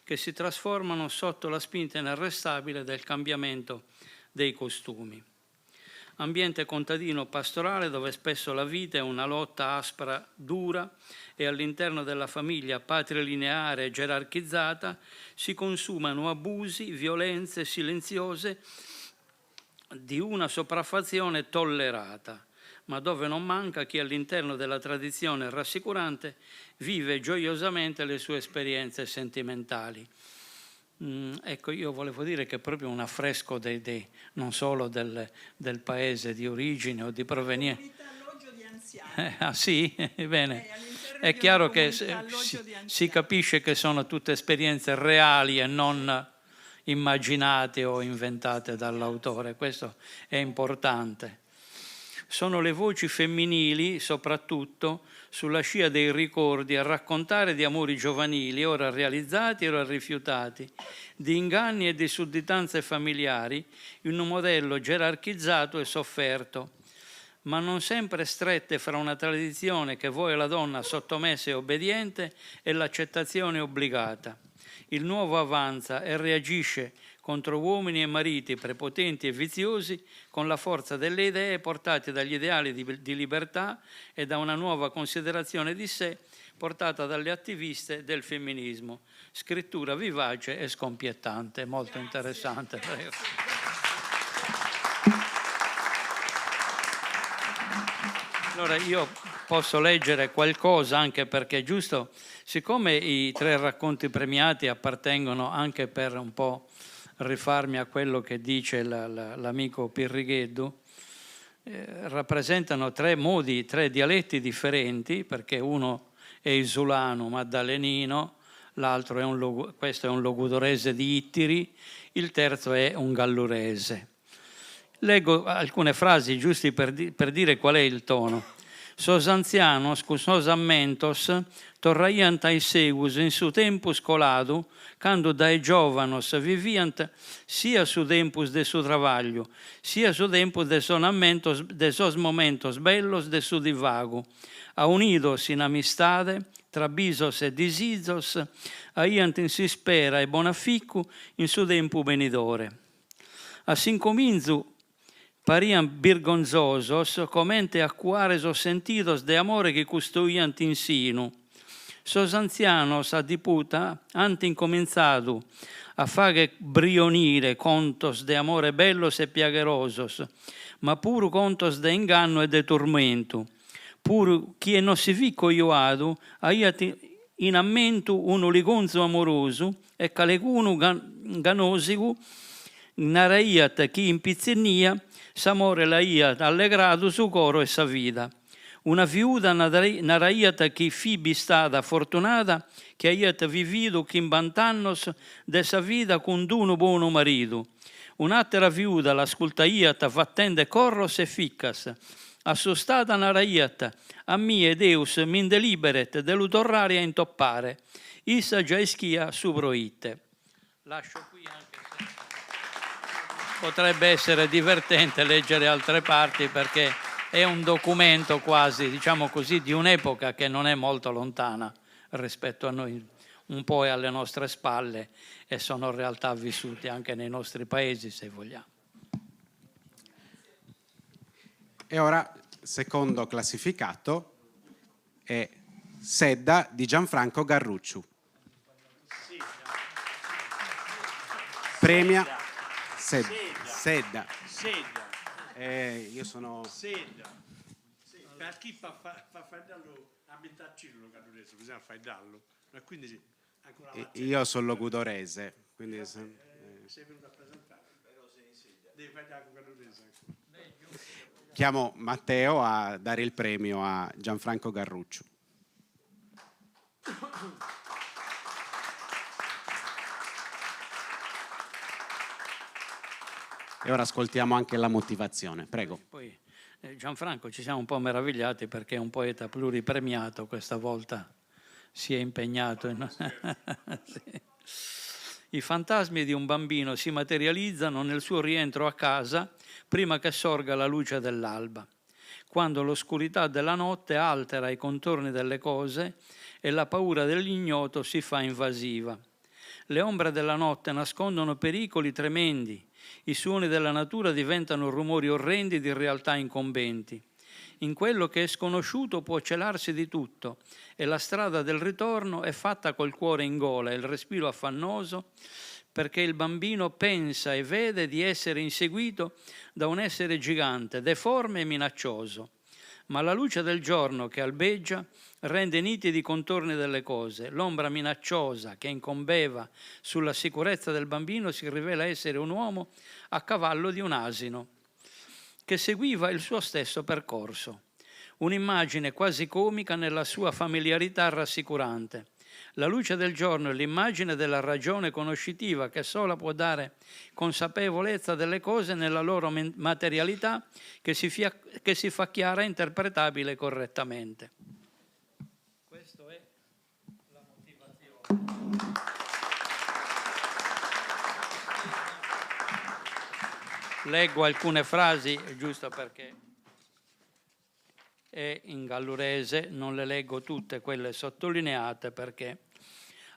che si trasformano sotto la spinta inarrestabile del cambiamento dei costumi. Ambiente contadino pastorale dove spesso la vita è una lotta aspra, dura, e all'interno della famiglia patrilineare e gerarchizzata si consumano abusi, violenze silenziose di una sopraffazione tollerata, ma dove non manca chi all'interno della tradizione rassicurante vive gioiosamente le sue esperienze sentimentali. Ecco, io volevo dire che è proprio un affresco non solo del paese di origine o di provenienza. Alloggio di anziani. Sì? Bene. È chiaro che si capisce che sono tutte esperienze reali e non immaginate o inventate dall'autore, questo è importante. Sono le voci femminili, soprattutto, sulla scia dei ricordi, a raccontare di amori giovanili, ora realizzati, ora rifiutati, di inganni e di sudditanze familiari, in un modello gerarchizzato e sofferto, ma non sempre strette fra una tradizione che vuole la donna sottomessa e obbediente e l'accettazione obbligata. Il nuovo avanza e reagisce contro uomini e mariti prepotenti e viziosi con la forza delle idee portate dagli ideali di libertà e da una nuova considerazione di sé portata dalle attiviste del femminismo. Scrittura vivace e scoppiettante, molto interessante. Prego. Allora io posso leggere qualcosa anche perché è giusto, siccome i 3 racconti premiati appartengono anche per un po' rifarmi a quello che dice l'amico Pirrigheddu, rappresentano 3 modi, 3 dialetti differenti, perché uno è isulano maddalenino, l'altro questo è un logudorese di Ittiri, il terzo è un gallurese. Leggo alcune frasi giusti per dire qual è il tono. Sos anzianos, sos ammentos, torraiant ai segus in su tempus coladu, quando dai giovanos viviant sia su tempus de su travaglio, sia su tempus de son ammentos, de sos momentos bellos de su divago, a unidos in amistade, tra bisos e disizos, aiant in si spera e bonaficu in su tempu benidore. A sincominzu parian birgonzosos, comente acquares o sentidos de amore che custoiant insinu. Sos anzianos adiputa ant incomienzadu a fare brionire contos de amore bellos e piagerosos, ma pur contos de inganno e de tormento. Pur chi non si vi coioadu, aiat in ammentu uno ligonzo amoroso e calecuno ganosigu, naraiat chi in pizzinnia s'amore laiat allegrado su coro e sa vida. Una viuda naraiat chi fibi stada fortunata, che aiat vivido 50 annos de sa vida con d'uno buono marito. Un'altra viuda l'ascoltaiat fattende corros e ficcas. Assostata naraiat, a mie Deus min deliberet de lu torrare a intoppare. Issa già ischia subroite. Lascio qui anche se potrebbe essere divertente leggere altre parti perché è un documento quasi, diciamo così, di un'epoca che non è molto lontana rispetto a noi, un po' è alle nostre spalle e sono realtà vissute anche nei nostri paesi, se vogliamo. E ora, secondo classificato, è Sedda di Gianfranco Garrucciu. Premia Sedda. Io sono... Sedda. Per chi fa dallo a metà cillo cadurese, bisogna fare dallo. E quindi ancora Io sono logudorese, quindi... sei venuto a presentare. Però sei in Sedda. Devi fare dallo cadurese. Chiamo Matteo a dare il premio a Gianfranco Garrucciu. E ora ascoltiamo anche la motivazione, prego. Poi Gianfranco, ci siamo un po' meravigliati perché è un poeta pluripremiato, questa volta si è impegnato. Sì. I fantasmi di un bambino si materializzano nel suo rientro a casa prima che sorga la luce dell'alba, quando l'oscurità della notte altera i contorni delle cose e la paura dell'ignoto si fa invasiva. Le ombre della notte nascondono pericoli tremendi, i suoni della natura diventano rumori orrendi di realtà incombenti. In quello che è sconosciuto può celarsi di tutto e la strada del ritorno è fatta col cuore in gola e il respiro affannoso, perché il bambino pensa e vede di essere inseguito da un essere gigante, deforme e minaccioso. Ma la luce del giorno che albeggia rende nitidi i contorni delle cose. L'ombra minacciosa che incombeva sulla sicurezza del bambino si rivela essere un uomo a cavallo di un asino, che seguiva il suo stesso percorso. Un'immagine quasi comica nella sua familiarità rassicurante. La luce del giorno è l'immagine della ragione conoscitiva che sola può dare consapevolezza delle cose nella loro materialità che si fa chiara e interpretabile correttamente. Questa è la motivazione. Leggo alcune frasi, giusto perché è in gallurese, non le leggo tutte, quelle sottolineate, perché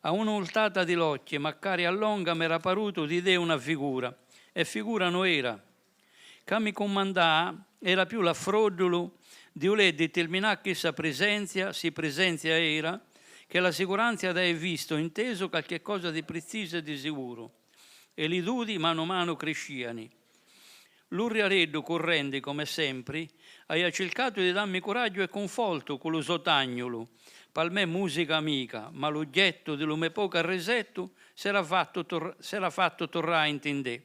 a un'ultata di l'occhio, maccari allonga, m'era paruto di idee una figura, e figura non era. Che mi comandà era più la frodulu di ulè di terminacchi sa presenzia, si presenzia era, che la sicurezza da visto, inteso qualche cosa di preciso e di sicuro, e li dudi mano a mano cresciani. L'urriareddo corrente, come sempre, hai cercato di darmi coraggio e confolto con lo sotagnolo, per me musica amica, ma l'oggetto di lume poco resetto s'era fatto torrare in tindè.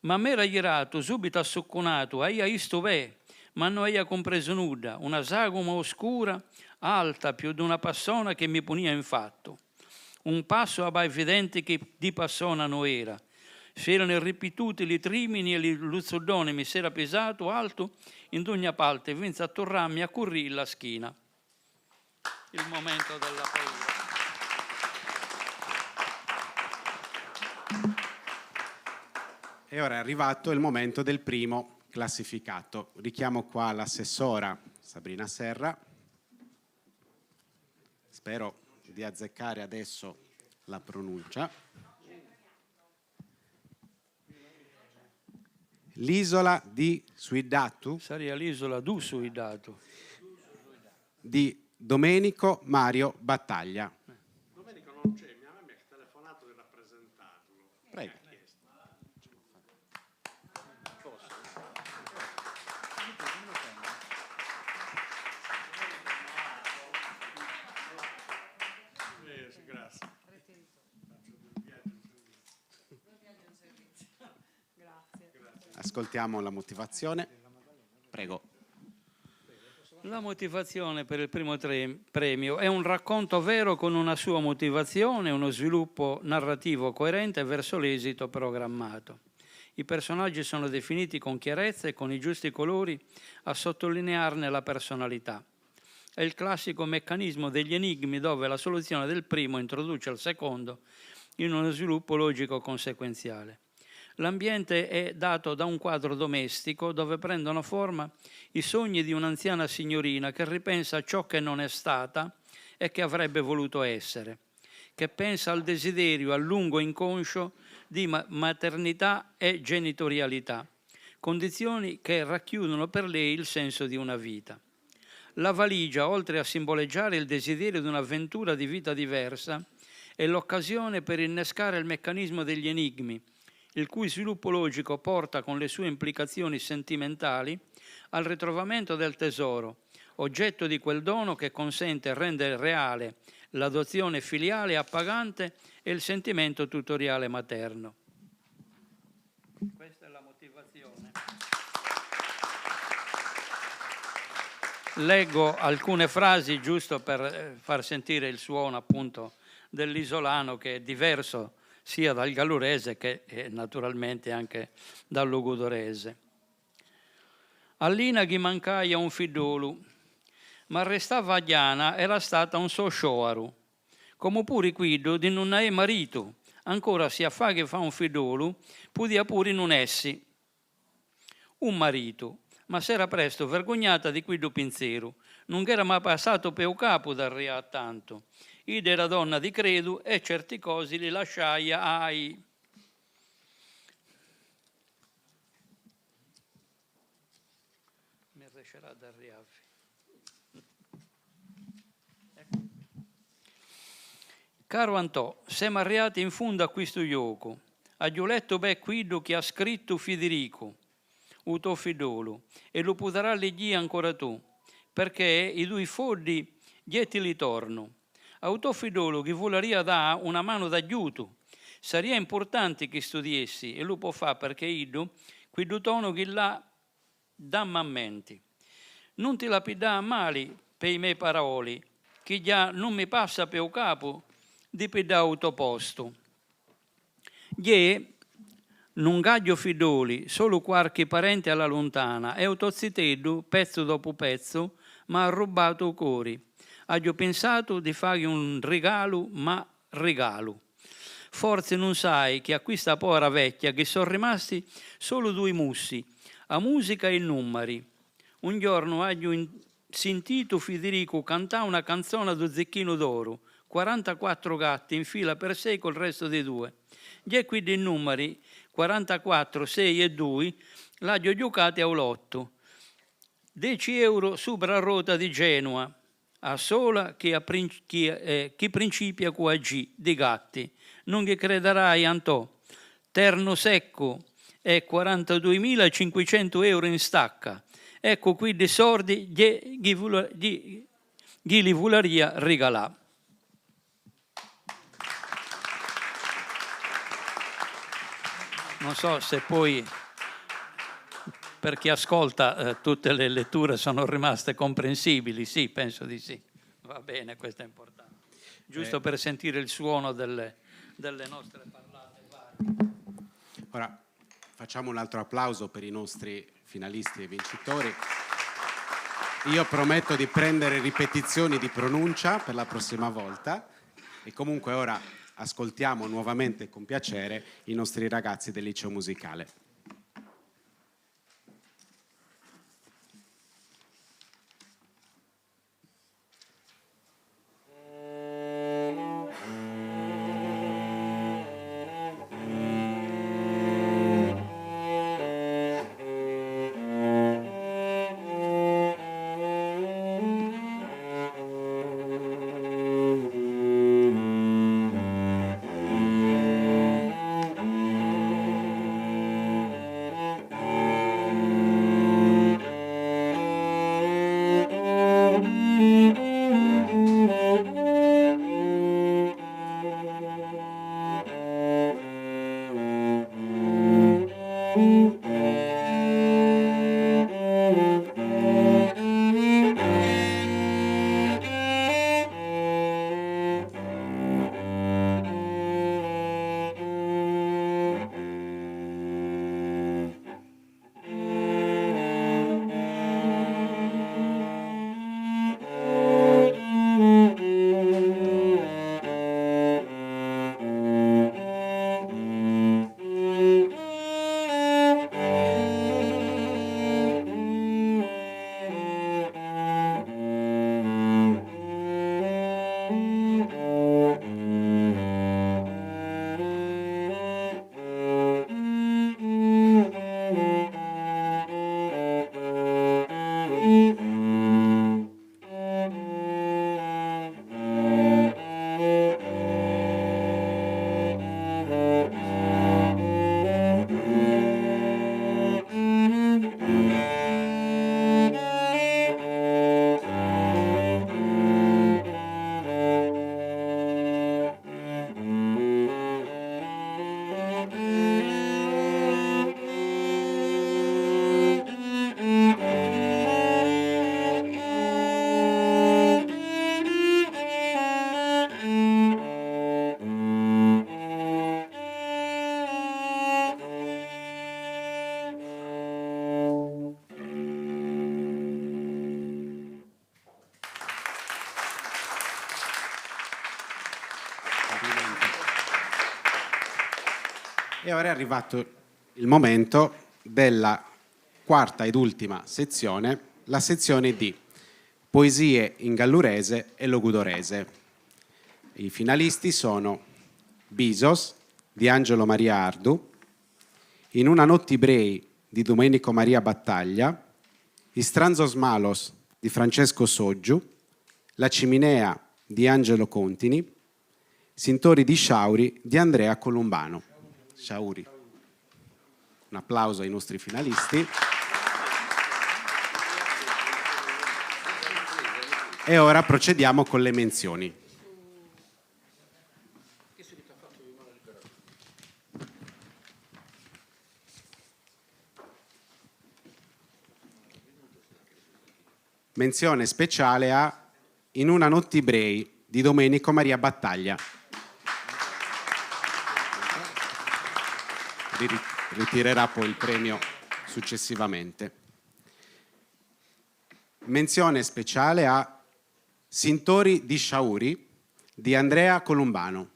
Ma m'era girato, subito assocconato, aia isto ve, ma non aia compreso nulla, una sagoma oscura, alta più di una persona che mi punia in fatto. Un passo abba evidente che di persona non era. Si erano ripetuti i trimini e i luzzodoni, mi si era pesato alto in ogni parte e vinse a torrarmi a curri la schina. Il momento della paura. E ora è arrivato il momento del primo classificato. Richiamo qua l'assessora Sabrina Serra. Spero di azzeccare adesso la pronuncia. L'isola di Suidatu. Sarebbe l'isola du Suidatu. Di Domenico Mario Battaglia. Domenico non c'è, mi ha telefonato di rappresentarlo. Prego. Grazie. Ascoltiamo la motivazione. Prego. La motivazione per il primo premio è un racconto vero con una sua motivazione, uno sviluppo narrativo coerente verso l'esito programmato. I personaggi sono definiti con chiarezza e con i giusti colori a sottolinearne la personalità. È il classico meccanismo degli enigmi dove la soluzione del primo introduce il secondo in uno sviluppo logico conseguenziale. L'ambiente è dato da un quadro domestico dove prendono forma i sogni di un'anziana signorina che ripensa a ciò che non è stata e che avrebbe voluto essere, che pensa al desiderio a lungo inconscio di maternità e genitorialità, condizioni che racchiudono per lei il senso di una vita. La valigia, oltre a simboleggiare il desiderio di un'avventura di vita diversa, è l'occasione per innescare il meccanismo degli enigmi, il cui sviluppo logico porta con le sue implicazioni sentimentali al ritrovamento del tesoro, oggetto di quel dono che consente e rende reale l'adozione filiale appagante e il sentimento tutoriale materno. Questa è la motivazione. Leggo alcune frasi giusto per far sentire il suono appunto dell'isolano, che è diverso sia dal gallurese che naturalmente anche dal logudorese. Allina ghi mancaia un figliolo, ma restava a Diana era stata un so scioaru, come pure quiddo di non è marito, ancora si fa che fa un figliolo, podia pure non essi un marito, ma s'era presto vergognata di quiddo pensiero, non era mai passato per capo dal re a tanto. Id era donna di credo e certi cosi li lasciaia ai. Mi riescerà da riavvi. Caro Antò, siamo arrivati in fondo a questo gioco. Ha letto beh quiddo che ha scritto Federico, il tuo figliolo, e lo potrai leggere ancora tu, perché i due folli gli li torno. A tuo figliolo che voleria dare una mano d'aiuto, sarebbe importante che studiessi e lo può fare perché io, quel tono che l'ha damma a mente. Non ti lapidà male per i miei parole, che già non mi passa per il capo di pedà autoposto. Gli non gaggio fidoli, solo qualche parente alla lontana, e autoziteddu, pezzo dopo pezzo, ma ha rubato i cori. Aggio pensato di fargli un regalo, ma regalo. Forse non sai che a questa povera vecchia che sono rimasti solo due mussi, a musica e numeri. Un giorno aggio sentito Federico cantare una canzone do Zecchino d'Oro, 44 gatti in fila per 6 col resto dei due. Già qui dei numeri 44, 6 e 2 l'aggio giocati a lotto. 10 euro sopra rota di Genova, a sola chi principia qua G di gatti. Non che crederai, Antò. Terno secco e 42.500 euro in stacca. Ecco qui dei sordi gli li voleria regalare. Non so se poi per chi ascolta tutte le letture sono rimaste comprensibili. Sì, penso di sì. Va bene, questo è importante. Giusto per sentire il suono delle nostre parlate varie. Ora facciamo un altro applauso per i nostri finalisti e vincitori. Io prometto di prendere ripetizioni di pronuncia per la prossima volta e comunque ora ascoltiamo nuovamente con piacere i nostri ragazzi del liceo musicale. E ora è arrivato il momento della quarta ed ultima sezione, la sezione di poesie in gallurese e logudorese. I finalisti sono Bisos di Angelo Maria Ardu, In una notte Ibrei di Domenico Maria Battaglia, Istranzos Malos di Francesco Soggiu, La Ciminea di Angelo Contini, Sintori di Sciauri di Andrea Columbano. Sciauri. Un applauso ai nostri finalisti. E ora procediamo con le menzioni. Menzione speciale a In una notte Ibrei di Domenico Maria Battaglia. Ritirerà poi il premio successivamente. Menzione speciale a Sintori di Sciauri di Andrea Columbano.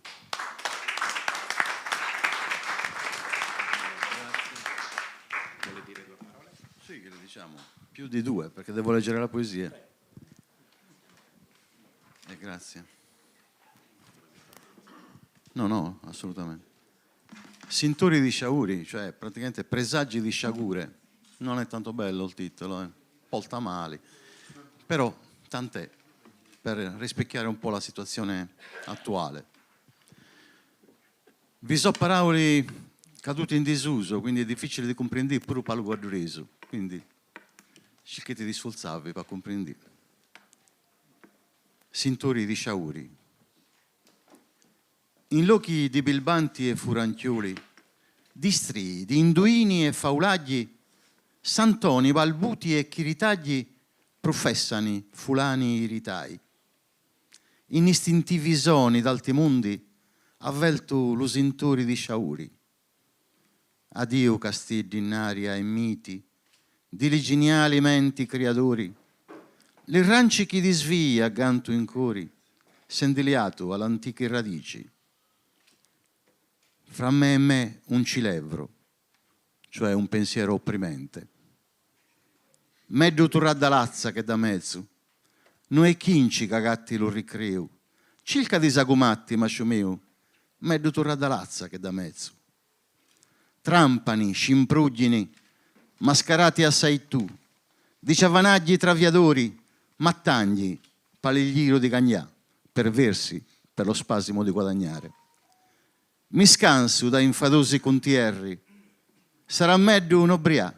Vuole dire due parole? Sì, che le diciamo. Più di due, perché devo leggere la poesia. Grazie. No, assolutamente. Sintori di Sciauri, cioè praticamente presagi di sciagure. Non è tanto bello il titolo, polta mali. Però tant'è, per rispecchiare un po' la situazione attuale. Vi so parole cadute in disuso, quindi è difficile di comprendere pure per guardare. Quindi cercate di sforzarvi per comprendere. Sintori di Sciauri. In lochi di bilbanti e furanchioli, di strii, di induini e faulagli, santoni, balbuti e chiritagli professani fulani iritai. In istintivi soni d'alti mondi avveltu l'usintori di Sciauri. Addio castigli in aria e miti, di liginiali menti creatori, li ranci chi disvia ganto in cori, sendiliato all'antiche radici. Fra me e me un cilevro, cioè un pensiero opprimente. Meddu tu raddalazza che da mezzo, noi chinci cagatti lo ricreo, circa disagumatti mascio mio, meddu tu raddalazza che da mezzo. Trampani, scimpruggini, mascarati assai tu, di ciavanagli traviadori, mattagli, paligliro di cagnà, perversi per lo spasimo di guadagnare. Mi scanso da infadosi contierri, sarà meglio un obrià,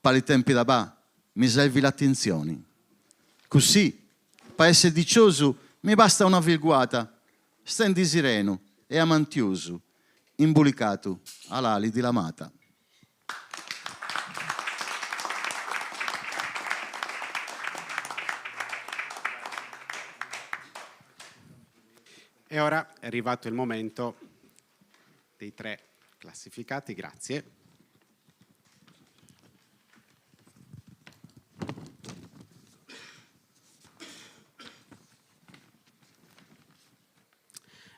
pali tempi da ba, mi servi l'attenzione. Così, per essere dicioso, mi basta una virguata, stendi sireno e amantioso, imbulicato all'ali di lamata. E ora è arrivato il momento dei tre classificati, grazie.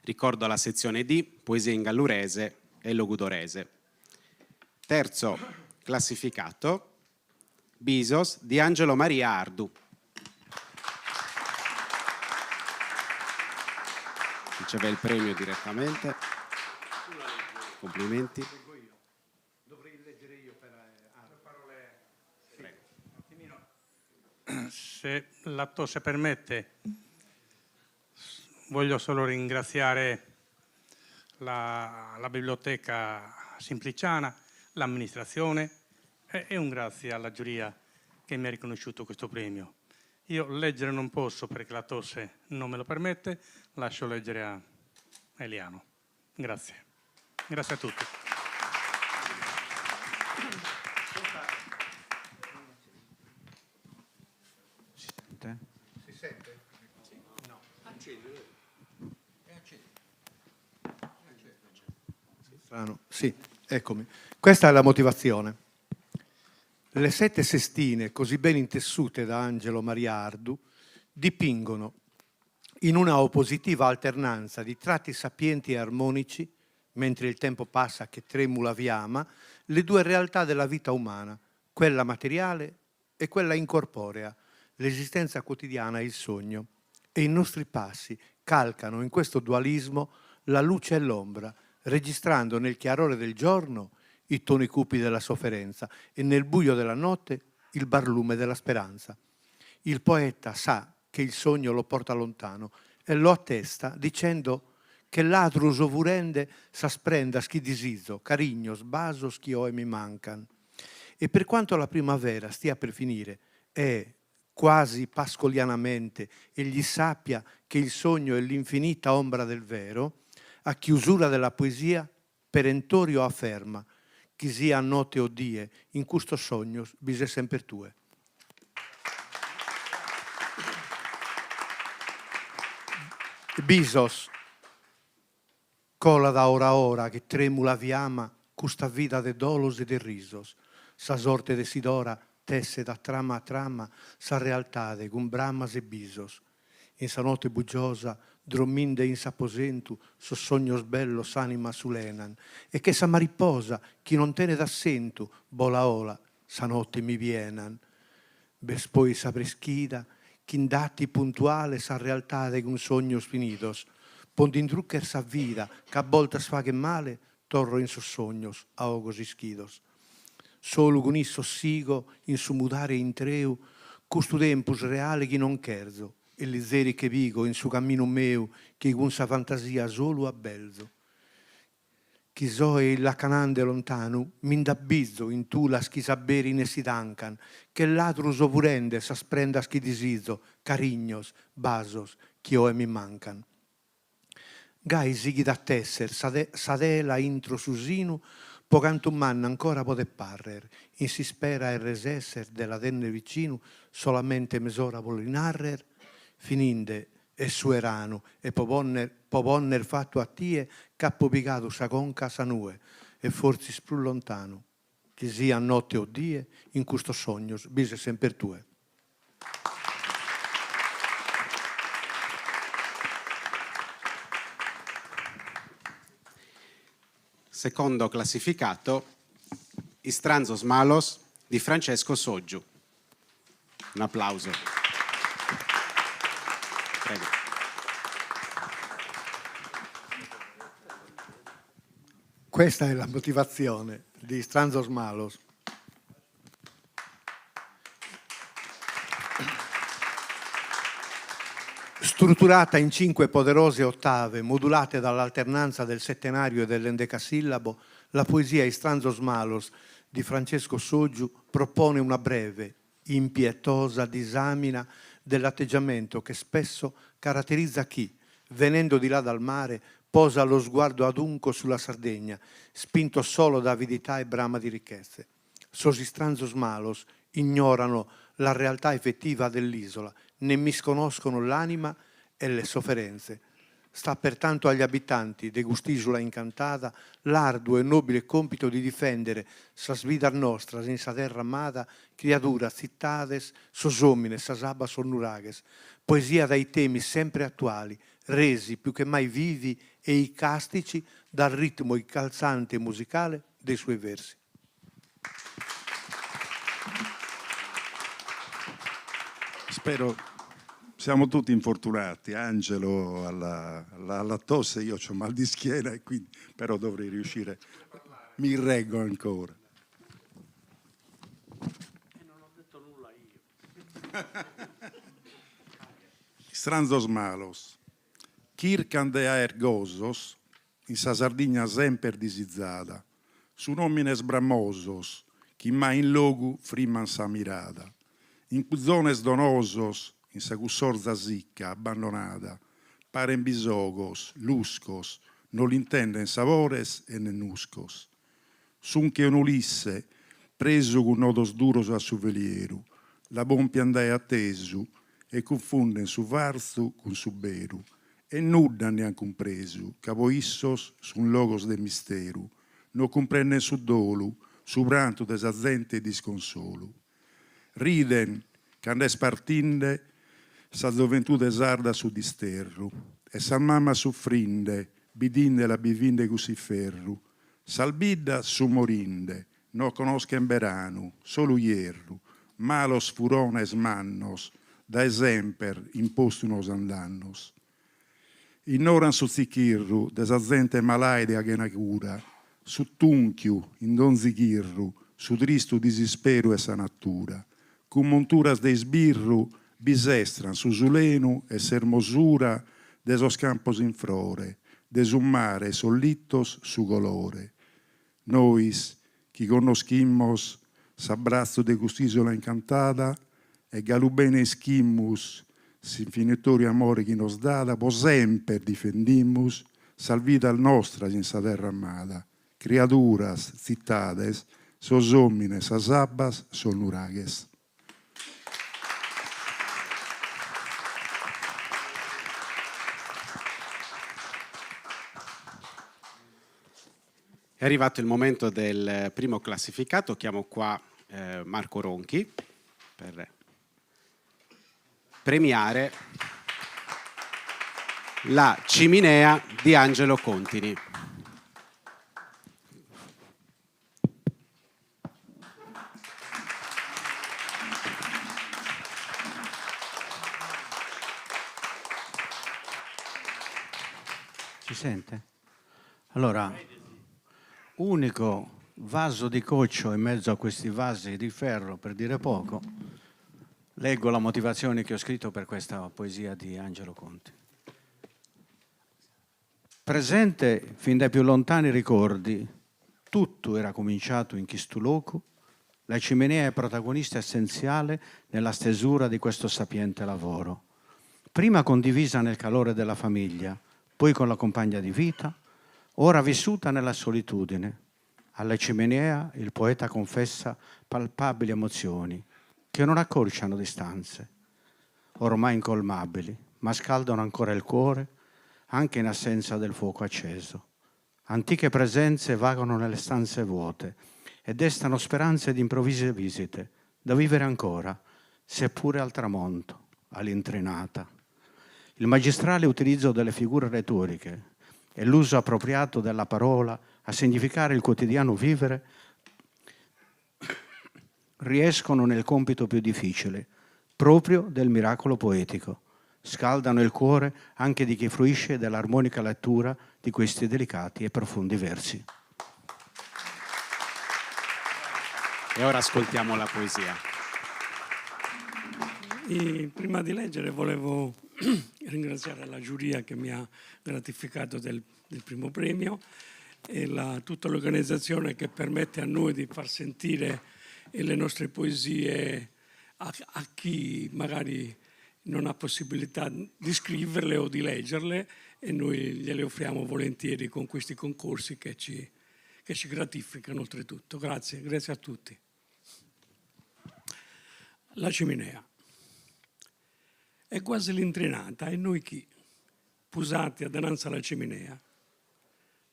Ricordo la sezione D, poesia in gallurese e logudorese. Terzo classificato, Bisos di Angelo Maria Ardu. Riceve il premio direttamente. Complimenti. Dovrei leggere io per parole. Se se permette, voglio solo ringraziare la biblioteca Simpliciana, l'amministrazione e un grazie alla giuria che mi ha riconosciuto questo premio. Io leggere non posso perché la tosse non me lo permette, lascio leggere a Eliano. Grazie. Grazie a tutti. Si sente? Si sente? No. Strano. Sì, eccomi. Questa è la motivazione. Le 7 sestine, così ben intessute da Angelo Maria Ardu, dipingono in una oppositiva alternanza di tratti sapienti e armonici mentre il tempo passa che tremula viama, le due realtà della vita umana, quella materiale e quella incorporea, l'esistenza quotidiana e il sogno. E i nostri passi calcano in questo dualismo la luce e l'ombra, registrando nel chiarore del giorno i toni cupi della sofferenza e nel buio della notte il barlume della speranza. Il poeta sa che il sogno lo porta lontano e lo attesta dicendo che l'adrus ovurende s'asprenda chi disizo, carignos, basos chi oe mi mancan. E per quanto la primavera stia per finire e quasi pascolianamente egli sappia che il sogno è l'infinita ombra del vero, a chiusura della poesia perentorio afferma chi sia notte o die in questo sogno bise sempre tue. Bisos, cola da ora a ora che tremula viama custa vida de dolos e de risos, sa sorte de sidora tesse da trama a trama sa realtade con bramas e bisos. In sa notte buggiosa dromminde in s'aposentu so sognos bello s'anima sulenan e che sa mariposa chi non tene d'assento bola ola sa notte mi vienan. Bespoi sa preschida chi dati puntuale sa realtade con sognos finidos pondindrucker sa vida che a volta sfa che male torro in sos sognos a ogos ischidos. Solo con isso sigo in su mudare in treu custu tempus reale chi non cherzo e li zeri che vigo in su cammino meu che con sa fantasia solo abbelzo. Chi so e la canande lontano m'indabbizzo in tu la schi saberi ne si dancan che l'altro sovurende s'asprenda schi disizo carignos, basos, chi oe mi mancan. Gai sighi da tesser sadela intro susinu pocantum manna ancora pote parrer in si spera e resesser della tenne vicino solamente mesora volinarrer fininde e suerano e povonner fatto a tie cappo pigato sa conca sanue e forzi più lontano che sia notte o die in questo sogno bise sempre tue. Secondo classificato, Istranzos Malos di Francesco Soggiu. Un applauso. Prego. Questa è la motivazione di Istranzos Malos. Strutturata in 5 poderose ottave, modulate dall'alternanza del settenario e dell'endecasillabo, la poesia Istranzos Malos di Francesco Soggiu propone una breve, impietosa disamina dell'atteggiamento che spesso caratterizza chi, venendo di là dal mare, posa lo sguardo adunco sulla Sardegna, spinto solo da avidità e brama di ricchezze. Sos Istranzos Malos ignorano la realtà effettiva dell'isola, ne misconoscono l'anima e le sofferenze. Sta pertanto agli abitanti de quest'isola incantata l'arduo e nobile compito di difendere sa svidar nostra in sa terra amata creatura cittades sos homines sas abas onnurages, poesia dai temi sempre attuali, resi più che mai vivi e icastici dal ritmo incalzante e musicale dei suoi versi. Spero, siamo tutti infortunati, Angelo alla tosse, io ho mal di schiena e quindi però dovrei riuscire, mi reggo ancora. E non ho detto nulla io. Istranzos Malos, Kircande ergosos, in sa Sardigna semper disizzata, su nomines bramosos, chi mai in logu friman sa mirada, in zones donosos, in sa cussorza sicca, abbandonata, paren bisogos, luscos, non l'intenden savores e nennuscos. Sunche un Ulisse, preso con nodos duros a su velieru, la bompi andai attesu, e confunden su varzu con su beru, e nudda neanche un presu, cavo issos sun logos de misteru, non comprende su dolu, su pranto desazente e disconsolu. Riden, quando è spartinde, sa gioventù desarda su disterru, e sa mamma soffrinde, bidinde la bivinde così ferru, salbidda su morinde, no conoscen beranu, solo ierru, malos furones mannos, da esemper impostunos andannos. Ignoran su zichirru, desazente malaide agena cura, su tunchiu, in don zichirru, su tristu disisperu e sanatura, cum monturas de sbirru, bisestran su zulenu e sermosura de sos campos in flore, de su mare sollitos su colore. Nois, chi conoschimos s'abbraccio de quest'isola incantata, e galubene schimmus, s'infinitorio amore chi nos dada, po sempre difendimmus, salvita al nostra in sa terra amata, criaturas, cittades, sos homines, as abbas, sol nurages. È arrivato il momento del primo classificato, chiamo qua Marco Ronchi per premiare la Ciminea di Angelo Contini. Si sente? Allora, unico vaso di coccio in mezzo a questi vasi di ferro, per dire poco, leggo la motivazione che ho scritto per questa poesia di Angelo Conti. Presente fin dai più lontani ricordi, tutto era cominciato in questo loco, la ciminea è protagonista essenziale nella stesura di questo sapiente lavoro. Prima condivisa nel calore della famiglia, poi con la compagna di vita, ora vissuta nella solitudine. Alla ciminea il poeta confessa palpabili emozioni che non accorciano distanze, ormai incolmabili, ma scaldano ancora il cuore anche in assenza del fuoco acceso. Antiche presenze vagano nelle stanze vuote e destano speranze di improvvise visite, da vivere ancora, seppure al tramonto, all'intrinata. Il magistrale utilizzo delle figure retoriche e l'uso appropriato della parola a significare il quotidiano vivere riescono nel compito più difficile, proprio del miracolo poetico. Scaldano il cuore anche di chi fruisce dell'armonica lettura di questi delicati e profondi versi. E ora ascoltiamo la poesia. E prima di leggere volevo ringraziare la giuria che mi ha gratificato del primo premio e tutta l'organizzazione che permette a noi di far sentire le nostre poesie a chi magari non ha possibilità di scriverle o di leggerle, e noi gliele offriamo volentieri con questi concorsi che ci gratificano oltretutto. Grazie a tutti. La ciminea. È quasi l'intrinata e noi chi? Pusati a dinanzi alla ciminea.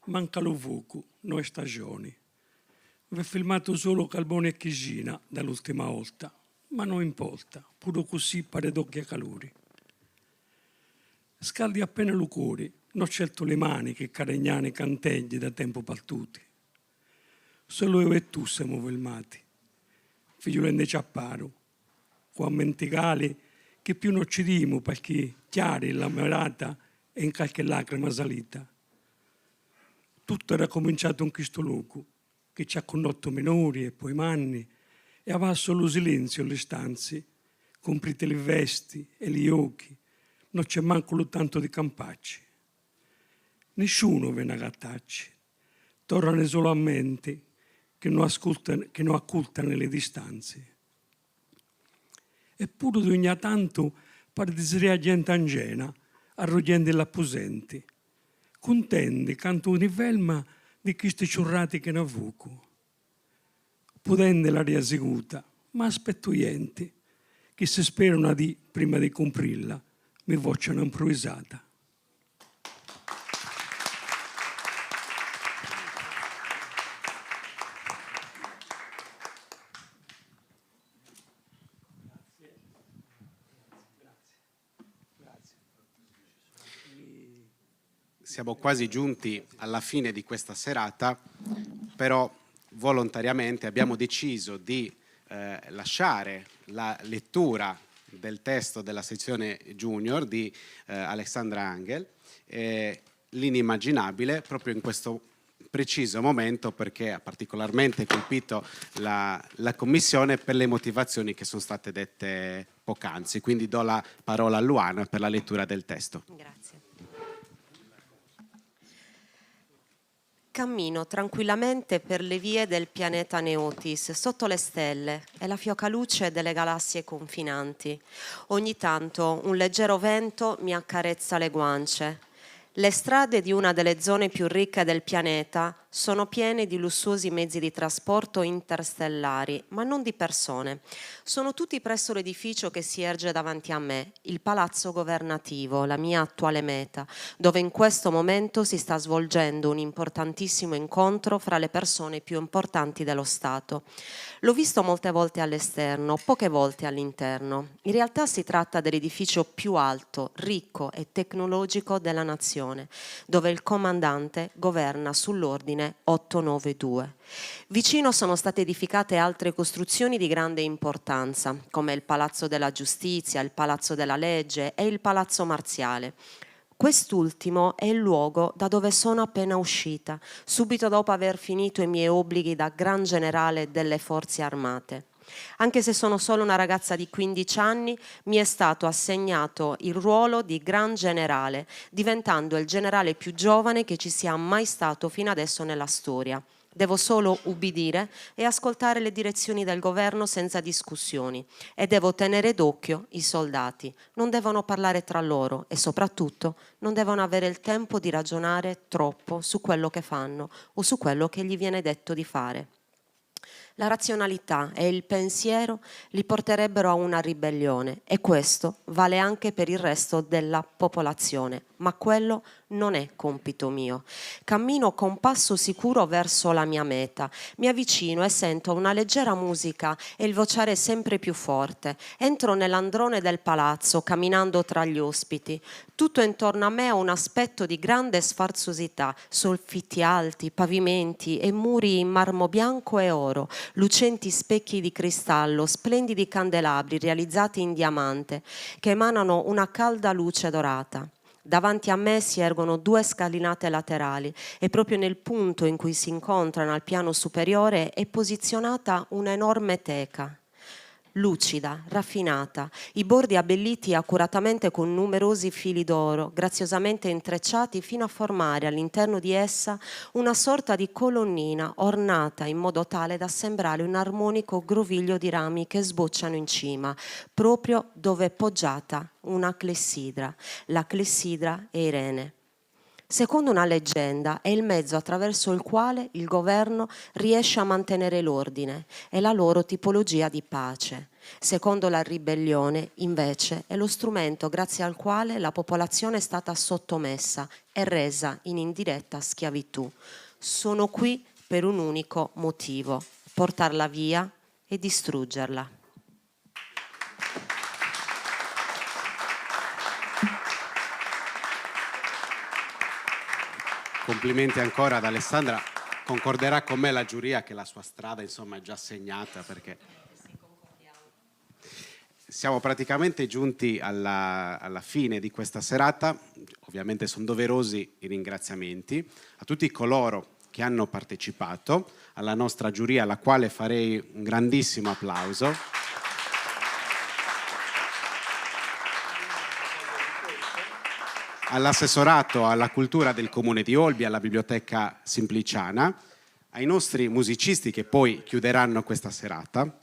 Manca lo fuoco, noi stagioni. Vi ho filmato solo Calbone e Chigina dall'ultima volta, ma non importa, pure così pare d'occhi a calori. Scaldi appena lo cuore, non scelto le mani che caregnane cantegli da tempo partuti. Solo io e tu siamo filmati, figliolende ciapparo, qua menticali che più non ci dimo perché chiari la merata e in qualche lacrima salita. Tutto era cominciato in questo luogo, che ci ha condotto minori e poi manni, e aveva solo silenzio le stanze, comprite le vesti e gli occhi, non c'è manco tanto di campacci. Nessuno ve ne gattacci, tornano solo a mente che non occultano le distanze. Eppure ogni tanto pare di essere gente angena, arrogliendo l'apposente, contenti canto un velma di queste ciurrate che ne avvuco. Potendo l'aria seguta, ma aspettoienti, che si sperano di, prima di comprirla, mi voce improvvisata. siamo quasi giunti alla fine di questa serata, però volontariamente abbiamo deciso di lasciare la lettura del testo della sezione junior di Alexandra Angel, L'inimmaginabile, proprio in questo preciso momento, perché ha particolarmente colpito la Commissione per le motivazioni che sono state dette poc'anzi. Quindi do la parola a Luana per la lettura del testo. Grazie. Cammino tranquillamente per le vie del pianeta Neotis, sotto le stelle e la fioca luce delle galassie confinanti. Ogni tanto un leggero vento mi accarezza le guance. Le strade di una delle zone più ricche del pianeta sono piene di lussuosi mezzi di trasporto interstellari, ma non di persone. Sono tutti presso l'edificio che si erge davanti a me, il palazzo governativo, la mia attuale meta, dove in questo momento si sta svolgendo un importantissimo incontro fra le persone più importanti dello Stato. L'ho visto molte volte all'esterno, poche volte all'interno. In realtà si tratta dell'edificio più alto, ricco e tecnologico della nazione, dove il comandante governa sull'ordine 892. Vicino sono state edificate altre costruzioni di grande importanza, come il Palazzo della Giustizia, il Palazzo della Legge e il Palazzo Marziale. Quest'ultimo è il luogo da dove sono appena uscita, subito dopo aver finito i miei obblighi da Gran Generale delle Forze Armate. Anche se sono solo una ragazza di 15 anni, mi è stato assegnato il ruolo di Gran Generale, diventando il generale più giovane che ci sia mai stato fino adesso nella storia. Devo solo ubbidire e ascoltare le direzioni del governo senza discussioni e devo tenere d'occhio i soldati. Non devono parlare tra loro e soprattutto non devono avere il tempo di ragionare troppo su quello che fanno o su quello che gli viene detto di fare. La razionalità e il pensiero li porterebbero a una ribellione e questo vale anche per il resto della popolazione, ma quello non è compito mio. Cammino con passo sicuro verso la mia meta, mi avvicino e sento una leggera musica e il vociare sempre più forte. Entro nell'androne del palazzo, camminando tra gli ospiti. Tutto intorno a me ha un aspetto di grande sfarzosità, soffitti alti, pavimenti e muri in marmo bianco e oro, lucenti specchi di cristallo, splendidi candelabri realizzati in diamante che emanano una calda luce dorata. Davanti a me si ergono 2 scalinate laterali e proprio nel punto in cui si incontrano al piano superiore è posizionata un'enorme teca. Lucida, raffinata, i bordi abbelliti accuratamente con numerosi fili d'oro, graziosamente intrecciati fino a formare all'interno di essa una sorta di colonnina ornata in modo tale da sembrare un armonico groviglio di rami che sbocciano in cima, proprio dove è poggiata una clessidra. La clessidra è Irene. Secondo una leggenda è il mezzo attraverso il quale il governo riesce a mantenere l'ordine e la loro tipologia di pace. Secondo la ribellione, invece, è lo strumento grazie al quale la popolazione è stata sottomessa e resa in indiretta schiavitù. Sono qui per un unico motivo: portarla via e distruggerla. Complimenti ancora ad Alessandra. Concorderà con me la giuria che la sua strada, insomma, è già segnata, perché siamo praticamente giunti alla fine di questa serata. Ovviamente sono doverosi i ringraziamenti a tutti coloro che hanno partecipato, alla nostra giuria, alla quale farei un grandissimo applauso. All'assessorato alla cultura del Comune di Olbia, alla Biblioteca Simpliciana, ai nostri musicisti che poi chiuderanno questa serata,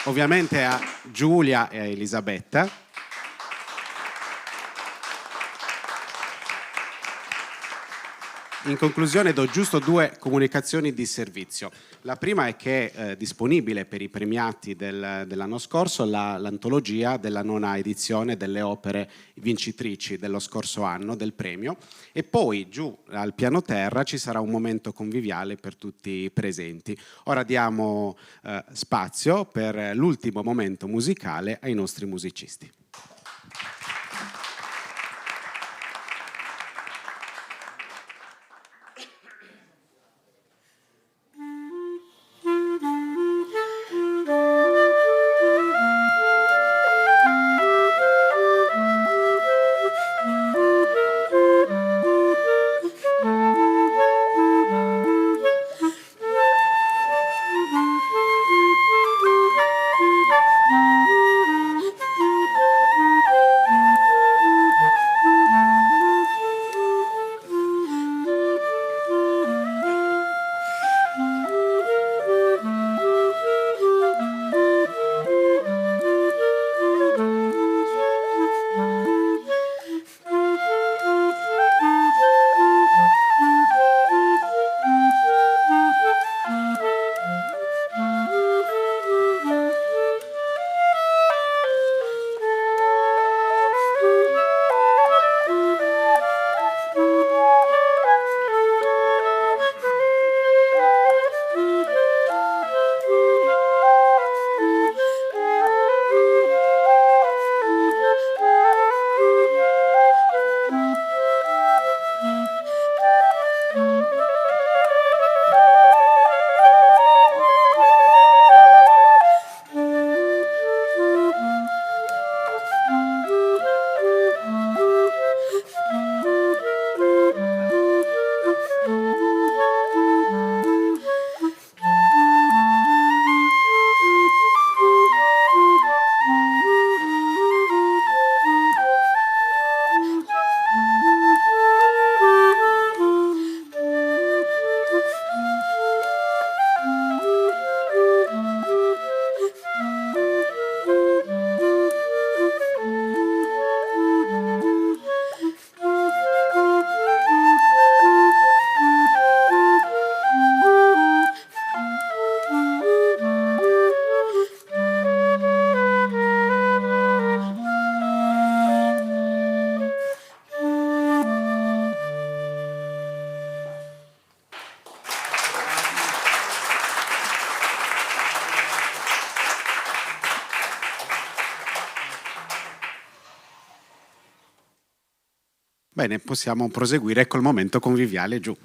ovviamente a Giulia e a Elisabetta, In conclusione do giusto 2 comunicazioni di servizio. La prima è che è disponibile per i premiati dell'anno scorso l'antologia della 9ª edizione delle opere vincitrici dello scorso anno del premio, e poi giù al piano terra ci sarà un momento conviviale per tutti i presenti. Ora diamo spazio per l'ultimo momento musicale ai nostri musicisti. Bene, possiamo proseguire col momento conviviale giù.